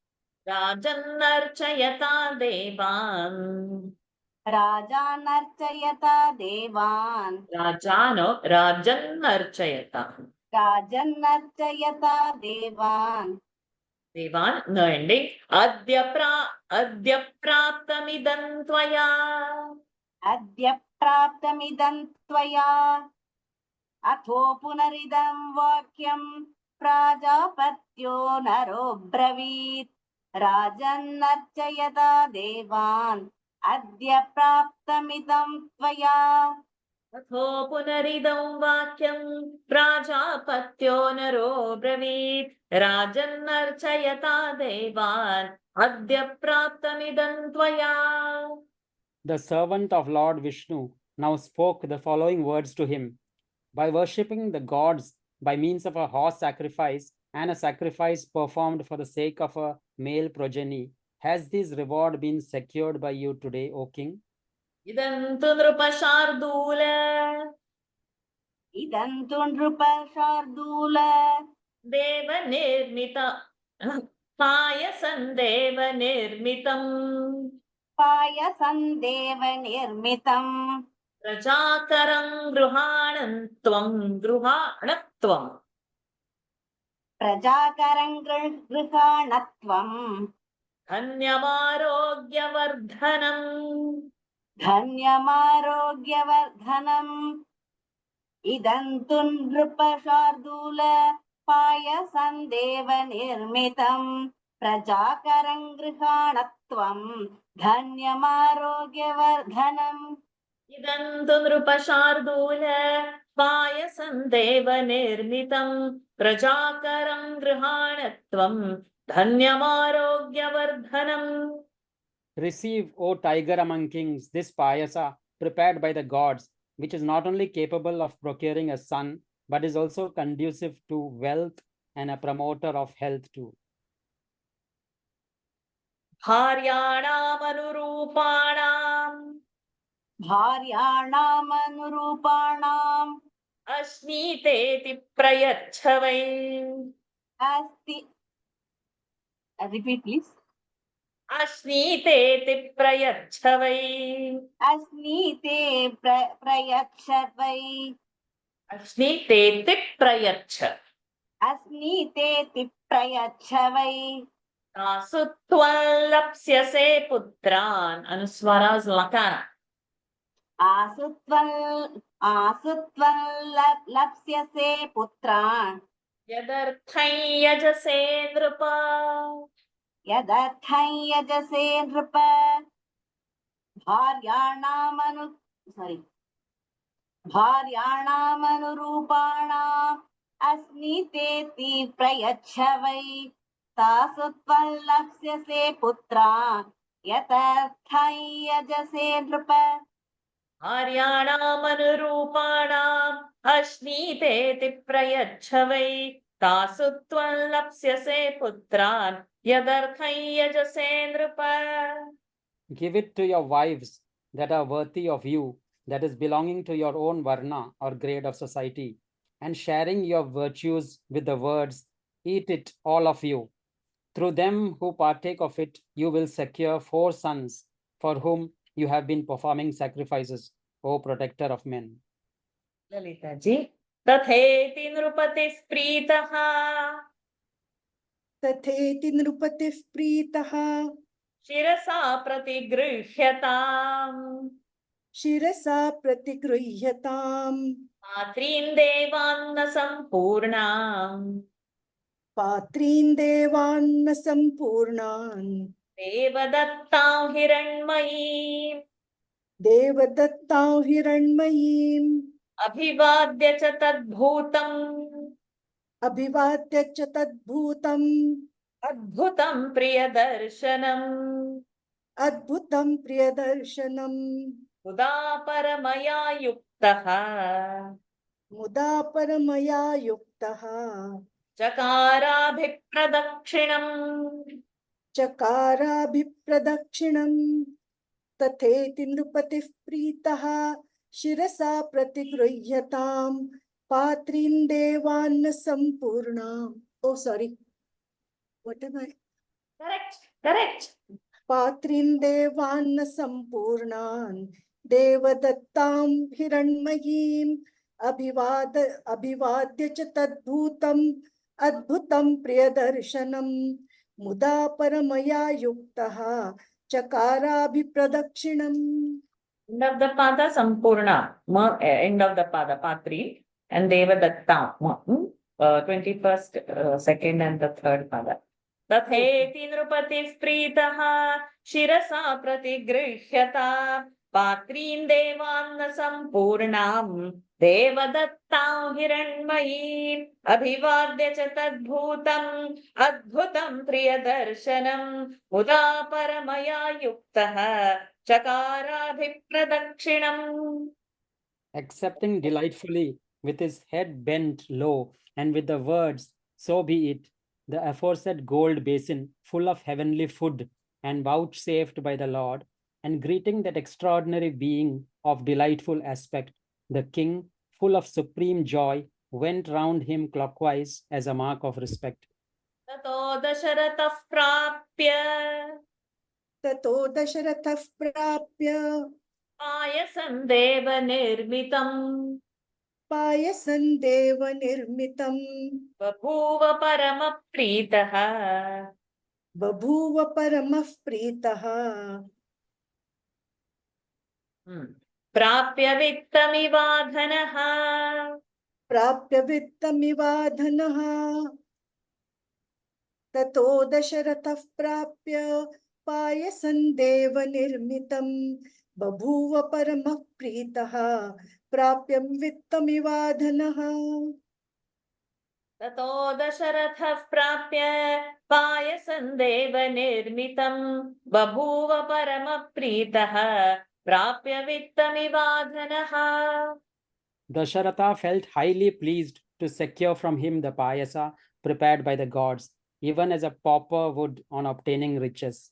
राजन्नर्चयता देवान् राजानर्चयता देवान् राजन्नर्चयता राजन्नर्चयता देवान् देवान् न एंडिंग अद्य प्राप्तमिदं त्वया अद्य प्राप्तमिदं त्वया अथो पुनरिदं वाक्यम् प्राजापत्यो नरो ब्रवीत् राजन्नर्चयता देवान् अद्य प्राप्तमिदं त्वया अथो पुनरिदं वाक्यं प्राजापत्यो नरो ब्रवीत् राजन्नर्चयता देवान् अद्य प्राप्तमिदं त्वया. The servant of Lord Vishnu now spoke the following words to him. By worshipping the gods by means of a horse sacrifice and a sacrifice performed for the sake of a male progeny, has this reward been secured by you today, O king? इदं तु नृपशार्दूल इदन्तु नृप शार्दूल देवनिर्मित पायसं देवनिर्मितम् पायसं देवनिर्मितम् प्रजाकरं गृहाणत्वम् प्रजाकरं गृहाणत्वम् धन्यमारोग्यवर्धनम् धन्यमारोग्यवर्धनम् इदन्तु नृप शार्दूल पायसं देवनिर्मितम् प्रजाकरं गृहाणत्वम् धन्यमारोग्यवर्धनम् इदं तु नृपशार्दूल पायसं देवनिर्मितम् प्रजाकरं गृहाणत्वम् धन्यमारोग्यवर्धनम्. Receive, O tiger among kings, this payasa prepared by the gods, which is not only capable of procuring a son, but is also conducive to wealth and a promoter of health too. भार्याणामनुरूपाणाम् अश्नीतेति प्रयच्छ वै. अस्ति रिपीट प्लीज अश्नीतेति प्रयच्छ वै. अस्नीते प्रयच्छ वै अश्नीतेति प्रयच्छ. अस्नीतेति प्रयच्छ वै तासु त्वल्लप्स्यसे पुत्रान्. अनुस्वारास् लकार. आसुत्वल् लप्स्यसे पुत्रान् यदर्थं यजसे नृप. यदर्थं यजसे नृप भार्याणामनुरूपाणाम् अस्नीतेति प्रयच्छ वै तासु त्वल्लप्स्यसे पुत्रान् यदर्थं यजसे नृप आर्याणामनुरूपाणाम् अश्नीतेति प्रयच्छ वै. तासु त्वल्लप्स्यसे पुत्रान् यदर्थं यजसे नृप. Give it to your wives that are worthy of you, that is belonging to your own varna or grade of society, and sharing your virtues with the words, eat it, all of you. Through them who partake of it, you will secure 4 sons for whom you have been performing sacrifices, O protector of men. Lalita ji. तथेति नृपतिः प्रीतः तथेति नृपतिः प्रीतः शिरसा प्रतिगृह्यताम्. शिरसा प्रतिगृह्यताम् मातॄन् देवान्न सम्पूर्णाम्. पात्रीन् देवान्न सम्पूर्णान् देवदत्तां हिरण्मयीम्. देवदत्तां हिरण्मयीम् अभिवाद्य च तद्भूतम्. अभिवाद्य च तद्भूतम् अद्भुतं प्रियदर्शनम्. अद्भुतं प्रियदर्शनम् मुदा परमया युक्तः मुदा परमया युक्तः चकाराभिप्रदक्षिणम्. चकाराभिप्रदक्षिणम् तथेति नृपतिः प्रीतः शिरसा प्रतिगृह्यताम् पात्रीन् देवान्न सम्पूर्णाम्. Oh, sorry. What am I? Correct. पात्रीन् देवान्न सम्पूर्णान् देवदत्तां हिरण्मयीम् अभिवाद्य च तद्भूतम् अद्भुतं प्रियदर्शनम् मुदा परमया युक्तः चकाराभिप्रदक्षिणम्. End of the pada sampurna. End of the pada patri and devadatta. 21st, second and the third pada. तथेति नृपतिः प्रीतः शिरसा प्रतिगृह्यता पात्रीं देवान्न सम्पूर्णां देवदत्तां हिरण्मयीम् अभिवाद्य च तद्भूतम् अद्भुतं प्रियदर्शनम् मुदा परमया युक्तः चकाराभिप्रदक्षिणम्. Accepting delightfully with his head bent low and with the words, "So be it," the aforesaid gold basin full of heavenly food and vouchsafed by the Lord, and greeting that extraordinary being of delightful aspect, the king, full of supreme joy, went round him clockwise as a mark of respect. ततो दशरथः प्राप्य ततो दशरथः प्राप्य पायसं देवनिर्मितम् पायसं देवनिर्मितं बभूव परमप्रीतः बभूव परमः प्रीतः प्राप्य वित्तमिवाधनः प्राप्य वित्तमिवाधनः ततो दशरथः प्राप्य पायसं देवनिर्मितं बभूव परमः प्रीतः प्राप्य वित्तमिवाधनः ततो दशरथः प्राप्य पायसं देवनिर्मितं बभूव परमप्रीतः प्राप्य वित्तमिवाधनः. Dasharatha felt highly pleased to secure from him the payasa prepared by the gods, even as a pauper would on obtaining riches.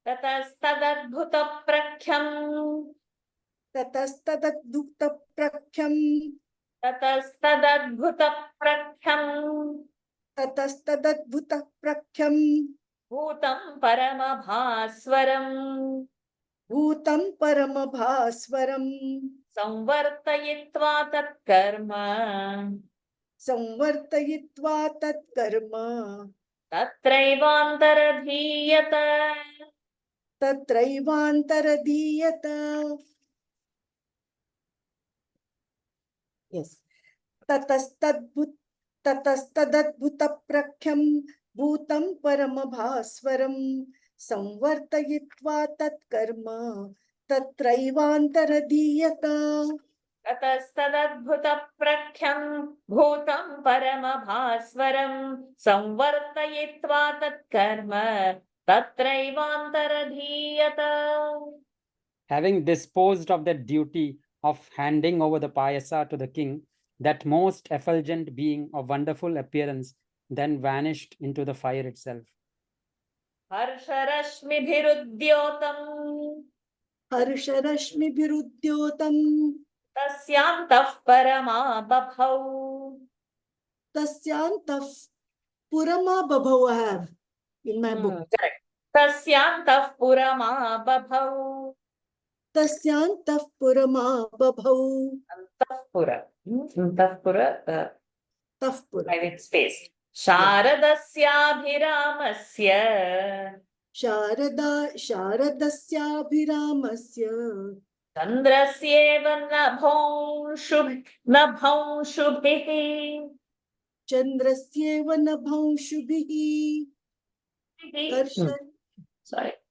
ततस्तदद्भुतप्रख्यम् ततस्तदद्भुतप्रख्यम् ततस्तदद्भुतप्रख्यम् ततस्तदद्भुतप्रख्यम् भूतं परमभास्वरम् भूतं परमभास्वरम् संवर्तयित्वा तत्कर्म संवर्तयित्वा तत्कर्म तत्रैवान्तरधीयत. तत्रैवान्तरधीयत. Yes. ततस्तदद्भुतप्रख्यं भूतं परमभास्वरं संवर्तयित्वा तत्कर्म तत्रैवान्तरधीयत. ततस्तदद्भुतप्रख्यम् भूतं परमभास्वरम् संवर्तयित्वा तत्कर्म तत्रैवान्तरधीयत. Having disposed of the duty of handing over the payasa to the king, that most effulgent being of wonderful appearance then vanished into the fire itself. हर्षरश्मिभिरुद्योतम् हर्षरश्मिभिरुद्योतं तस्यान्तः परमा बभौ. तस्यान्तः पुरमा बभौ. I have in my book. Correct. तस्यान्तः पुरमा बभौ. तस्यान्तः पुरमा बभौ. अंतःपुर. अंतःपुर. तःपुर. Private space. शारदस्याभिरामस्य शारदस्याभिरामस्य चन्द्रस्येव नभंशुभिः चन्द्रस्येव नभंशुभिः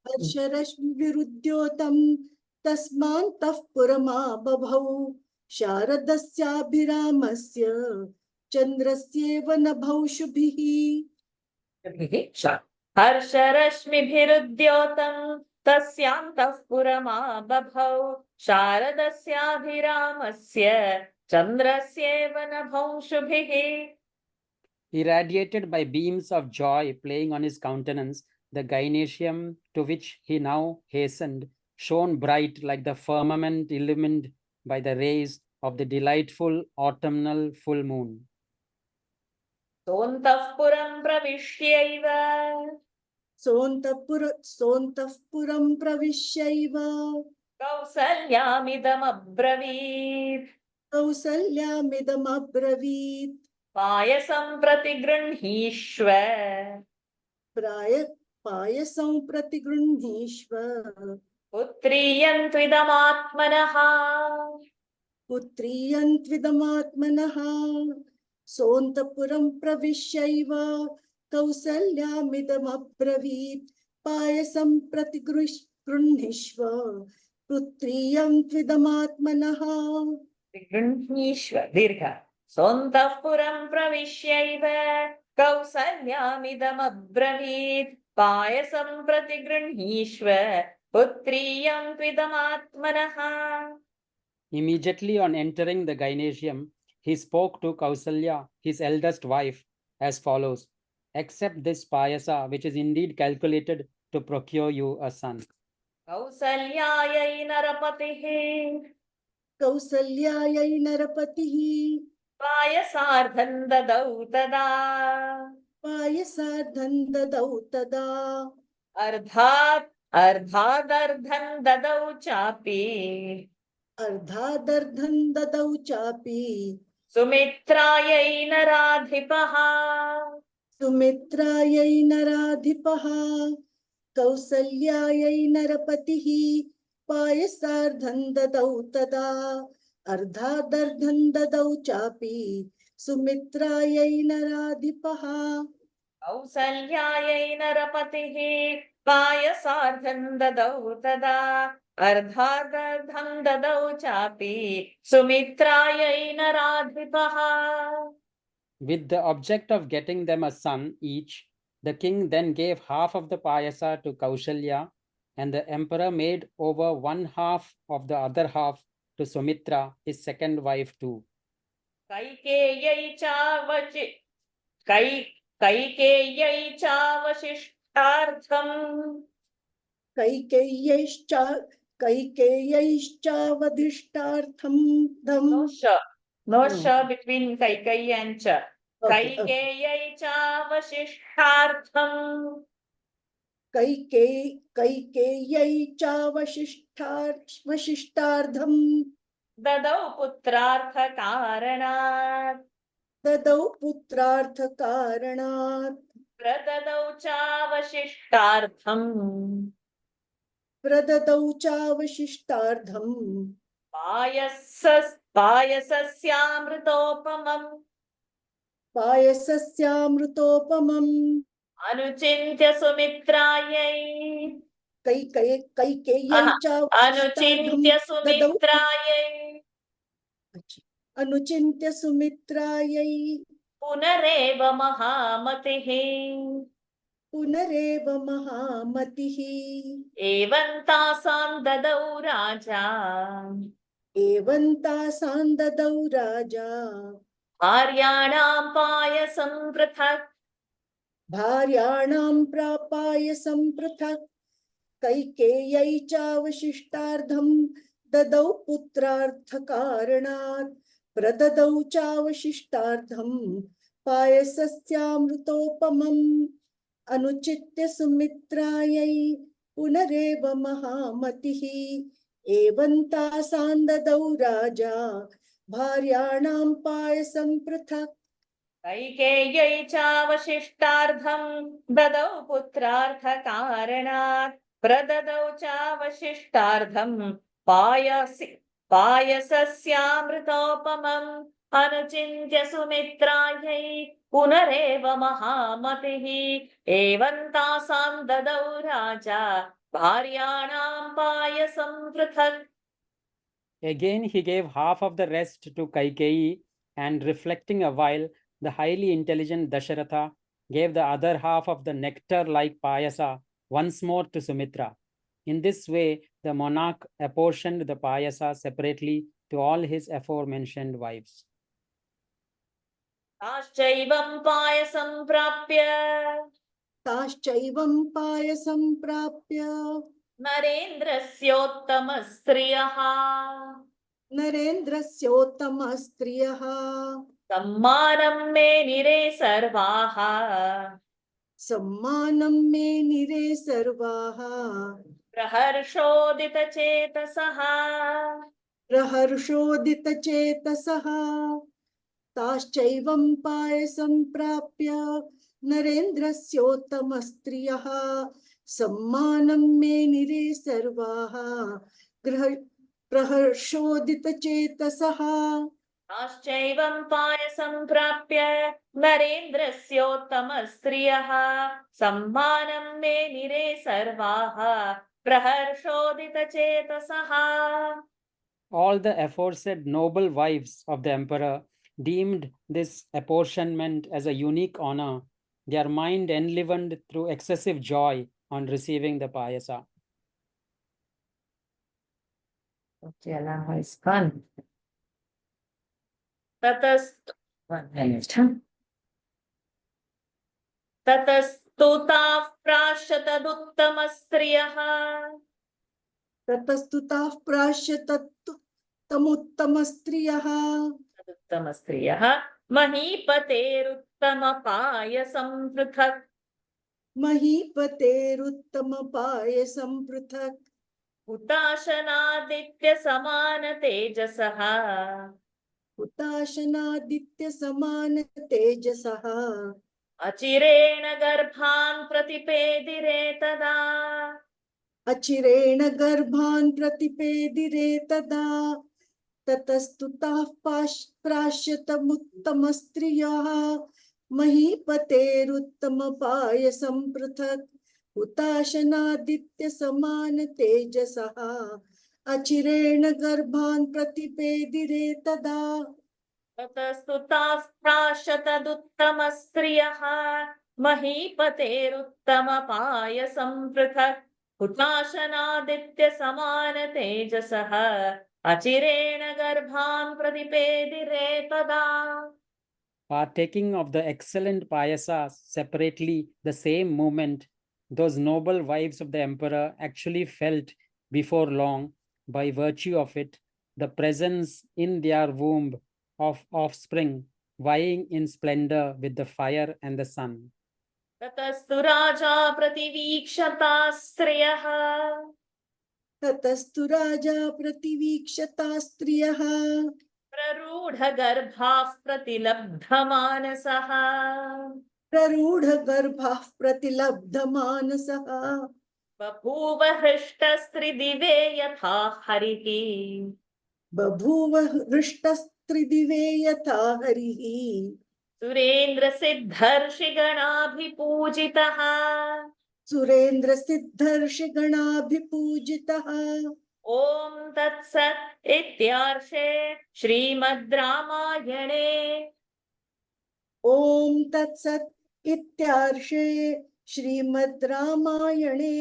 हर्षरश्मिविरुद्योतं तस्मान्तः पुरमा बभौ शारदस्याभिरामस्य चन्द्रस्येव नभंशुभिः. हर्षरश्मिभिरुद्योतं तस्यान्तः पुरमा बभौ शारदस्याभिरामस्य चन्द्रस्येव नभंशुभिः. Irradiated by beams of joy playing on his countenance, the gynecium to which he now hastened shone bright like the firmament illumined by the rays of the delightful autumnal full moon. सोऽन्तःपुरं प्रविश्यैव सोऽन्तःपुरं प्रविश्यैव कौसल्यामिदमब्रवीत् पायसं प्रतिगृह्णीष्व पायसं प्रतिगृह्णीष्व पुत्रीयन्त्विदमात्मनः सोऽन्तःपुरं प्रविश्यैव कौसल्यामिदमब्रवीत् पायसं प्रतिगृह्णीष्व पुत्रीयं त्विदमात्मनः। गृह्णीष्व दीर्घ सोऽन्तः पुरं प्रविश्यैव कौसल्यामिदमब्रवीत् पायसं प्रतिगृह्णीष्व पुत्रीयं त्विदमात्मनः. Immediately on entering the gymnasium, he spoke to Kausalya, his eldest wife, as follows: accept this payasa, which is indeed calculated to procure you a son. कौसल्यायै नरपतिः कौसल्यायै नरपतिः पायसार्धं ददौ तदा पायसार्धं ददौ तदा अर्धादर्धं ददौ चापि अर्धादर्धं ददौ चापि सुमित्रायै नराधिपः. सुमित्रायै नराधिपः कौसल्यायै नरपतिः पायसार्धं ददौ तदा अर्धादर्धं ददौ चापि सुमित्रायै नराधिपः. कौसल्यायै नरपतिः पायसार्धं ददौ तदा अर्धादर्धं ददौ चापि सुमित्रायै नराधिपः. With the object of getting them a son each, the king then gave half of the payasa to Kaushalya, and the emperor made over 1/2 of the other half to Sumitra, his second wife too. कैकेय्यै चावशिष्टार्थम् कैकेय्यैश्चावधिष्ठार्थं no sha between Kaikeyi and cha. कैकेय्यै चावशिष्टार्थम् कैकेय्यै चावशिष्टार्थं ददौ पुत्रार्थकारणात् ददौ पुत्रार्थकारणात् प्रददौ चावशिष्टार्थम् पायसस्यामृतोपमम् अनुचिन्त्य सुमित्रायै कैकेय्यै अनुचिन्त्य सुमित्रायै पुनरेव महामतिः एवं तासां ददौ राजा भार्याणां पायसं पृथक् कैकेय्यै चावशिष्टार्धं ददौ पुत्रार्थकारणात् प्रददौ चावशिष्टार्धं पायसस्यामृतोपमम् अनुचित्य सुमित्रायै पुनरेव महामतिः एवं तासां ददौ राजा भार्याणां पायसं पृथक्. कैकेय्यै चावशिष्टार्धं ददौ पुत्रार्थकारणात् प्रददौ चावशिष्टार्धं पायसस्यामृतोपमम् अनुचिन्त्य सुमित्रायै पुनरेव महामतिः एवं तासां ददौ राजा भार्याणां पायसं पृथक्. Again, he gave half of the rest to Kaikeyi, and reflecting a while, the highly intelligent Dasharatha gave the other half of the nectar-like payasa once more to Sumitra. In this way, the monarch apportioned the payasa separately to all his aforementioned wives. ताश्चैवं पायसं प्राप्य नरेन्द्रस्योत्तमस्त्रियः सम्मानं मे निरे सर्वाः प्रहर्षोदितचेतसः ताश्चैवं पायसं प्राप्य नरेन्द्रस्योत्तमस्त्रियः सम्मानं मे निरे सर्वाः प्रहर्षोदितचेतसः ताश्चैवं पायसं प्राप्य नरेन्द्रस्योत्तमस्त्रियः सम्मानं मे निरे सर्वाः प्रहर्षोदितचेतसः. All the aforesaid noble wives of the emperor deemed this apportionment as a unique honor, their mind enlivened through excessive joy on receiving the payasa. Okay, Alama is fun. Tatast 1 minute. ततस्तुताः प्राश्यतदुत्तमस्त्रियः ततस्तुताः प्राश्यतमुत्तमस्त्रियः तदुत्तमस्त्रियः महीपतेरुत्तमपायसं पृथक् महीपतेरुत्तमपायसं पृथक् हुताशनादित्यसमानतेजसः हुताशनादित्यसमानतेजसः अचिरेण गर्भान् प्रतिपेदिरे तदा अचिरेण गर्भान् प्रतिपेदिरे तदा ततस्तुताः प्राश्यतमुत्तमस्त्रियः महीपतेरुत्तमपायसं पृथक् हुताशनादित्यसमानतेजसः अचिरेण गर्भान् प्रतिपेदिरे तदा ततस्तुताः प्राश्यतदुत्तमस्त्रियः महीपतेरुत्तमपायसं पृथक् हुताशनादित्यसमानतेजसः अचिरेण गर्भान् प्रतिपेदिरे तदा. Partaking of the excellent payasa separately the same moment, those noble wives of the emperor actually felt before long, by virtue of it, the presence in their womb of offspring vying in splendor with the fire and the sun. ततस्तु राजा प्रतिवीक्षता स्त्रियः ततस्तु राजा प्रतिवीक्षता स्त्रियः प्ररूढगर्भाः प्रतिलब्धमानसः प्ररूढगर्भाः प्रतिलब्धमानसः बभूव हृष्टस्त्रिदिवे यथा हरिः बभूव हृष्टस्त्रिदिवे यथा हरिः सुरेन्द्रसिद्धर्षिगणाभिपूजितः सुरेन्द्रसिद्धर्षिगणाभिपूजितः ॐ तत्सत् इत्यार्षे श्रीमद् रामायणे ॐ तत्सत् इत्यार्षे श्रीमद् रामायणे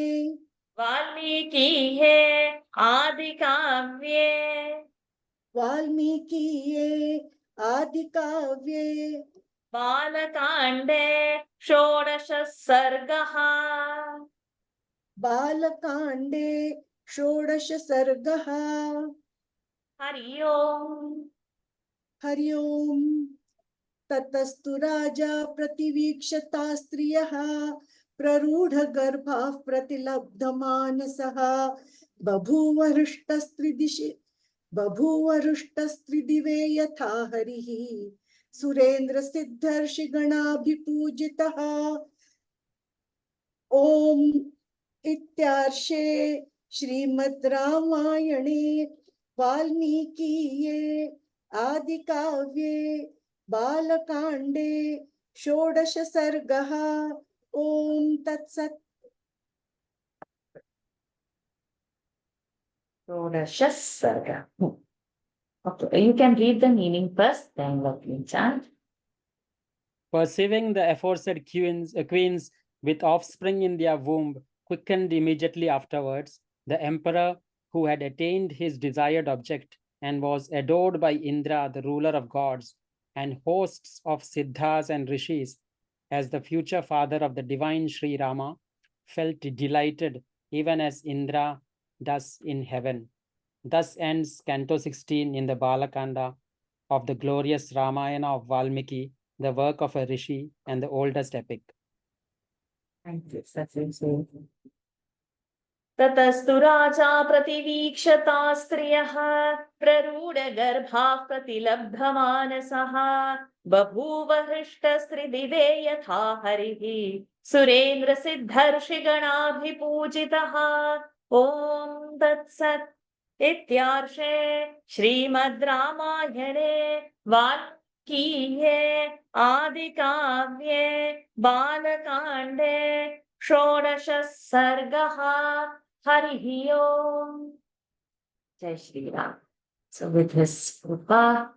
वाल्मीकिये आदिकाव्ये वाल्मीकिये आदिकाव्ये बालकाण्डे षोडशः सर्गः बालकाण्डे षोडश सर्गः हरि ओम्. हरि ओम्. ततस्तु राजा प्रतिवीक्षता स्त्रियः प्ररूढगर्भाः प्रतिलब्धमानसः बभूव हृष्टस्त्रिदिवे यथा हरिः सुरेन्द्रसिद्धर्षिगणाभिपूजितः ॐ इत्यार्षे श्रीमद् रामायणे वाल्मीकिये आदिकाव्ये बालकाण्डे षोडश सर्गः ॐ तत्सत्. षोडशः सर्गः. Okay, you can read the meaning first, then let me chant. Perceiving the aforesaid queens with offspring in their womb quickened immediately afterwards, the emperor, who had attained his desired object and was adored by Indra, the ruler of gods, and hosts of Siddhas and Rishis, as the future father of the divine Sri Rama, felt delighted even as Indra does in heaven. Thus ends Canto 16 in the Balakanda of the glorious Ramayana of Valmiki, the work of a rishi and the oldest epic. Thank you. ततस्तु राजा प्रतिवीक्षता स्त्रियः प्ररूढगर्भाः प्रतिलब्धमानसः बभूव हृष्टस्त्रिदिवे यथा हरिः सुरेन्द्रसिद्धर्षिगणाभिपूजितः ॐ तत्सत् इत्यार्षे श्रीमद् रामायणे वाल्मीकीये आदिकाव्ये बालकाण्डे षोडशः सर्गः हरिः ओम्। Jai Shri Ram. So with his krupa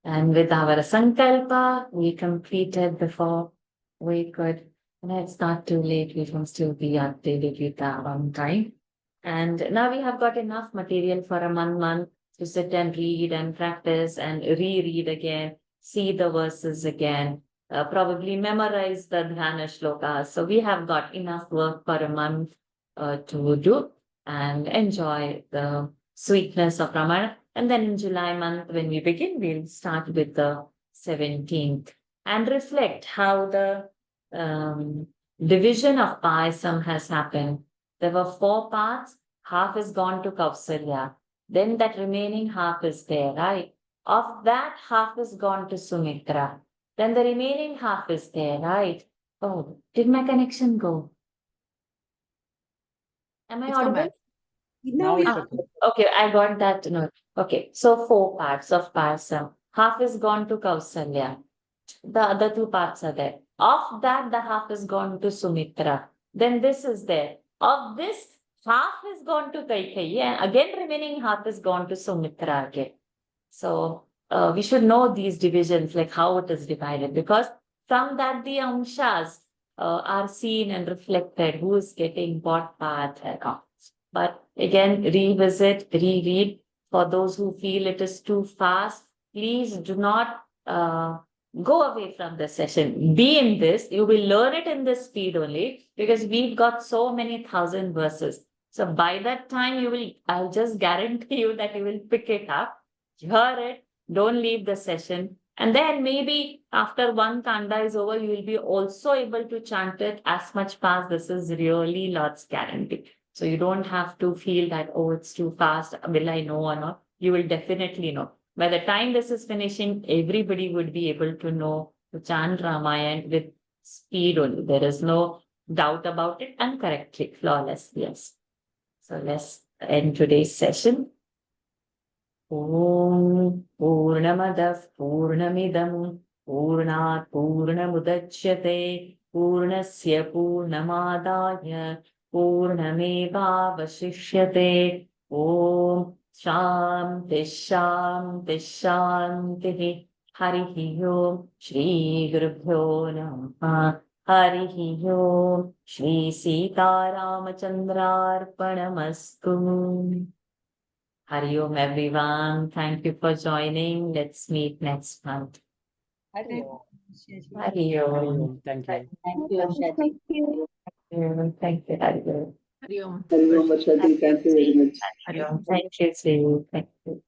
and with our sankalpa, we completed before we could, and it's not too late, we can still be updated Gita on time. And now we have got enough material for a month to sit and read and practice and reread again, see the verses again, probably memorize the dhyana shlokas. So we have got enough work for a month to do and enjoy the sweetness of Ramayana. And then in July month, when we begin, we'll start with the 17th and reflect how the division of Payasam has happened. There were 4 parts, half is gone to Kausalya. Then that remaining half is there, right? Of that, half is gone to Sumitra. Then the remaining half is there, right? Oh, did my connection go? Am I It's come audible? back. Now Now it's you okay. Okay, I got that note. Okay, so 4 parts of Payasam. Half is gone to Kausalya. The other 2 parts are there. Of that, the half is gone to Sumitra. Then this is there. Of this, half is gone to Kaikeyi, and again remaining half is gone to Sumitra again. So we should know these divisions, like how it is divided, because from that the amshas are seen and reflected, who is getting what part and all. But again, revisit, reread. For those who feel it is too fast, please do not go away from the session. Be in this. You will learn it in this speed only, because we've got so many 1,000 verses. So by that time, I'll just guarantee you that you will pick it up, hear it, don't leave the session. And then maybe after one kanda is over, you will be also able to chant it as much fast. This is really Lord's guarantee. So you don't have to feel that, oh, it's too fast. Will I know or not? You will definitely know. By the time this is finishing, everybody would be able to know to chant Ramayana with speed only. There is no doubt about it, and correctly, flawless. Yes. So let's end today's session. Om Purnamadah Purnamidam Purnat Purnamudachyate Purnasya Purnamadaya Purnamevavashishyate. Om Shanti Shanti Shanti. Harihi Om Shri Gurubhyo Namaha. Harihi Om Shri Sita Ramachandrarpanamastu. Hari Om, everyone. Thank you for joining. Let's meet next month. Hari Om. Hari Om. Hari Om. Thank you. Thank you, Ashati. Thank you, Hari Om. Hari Om. Hari Om, Ashwati. Thank you very much. Hari Om. Thank you, Sri. Thank you.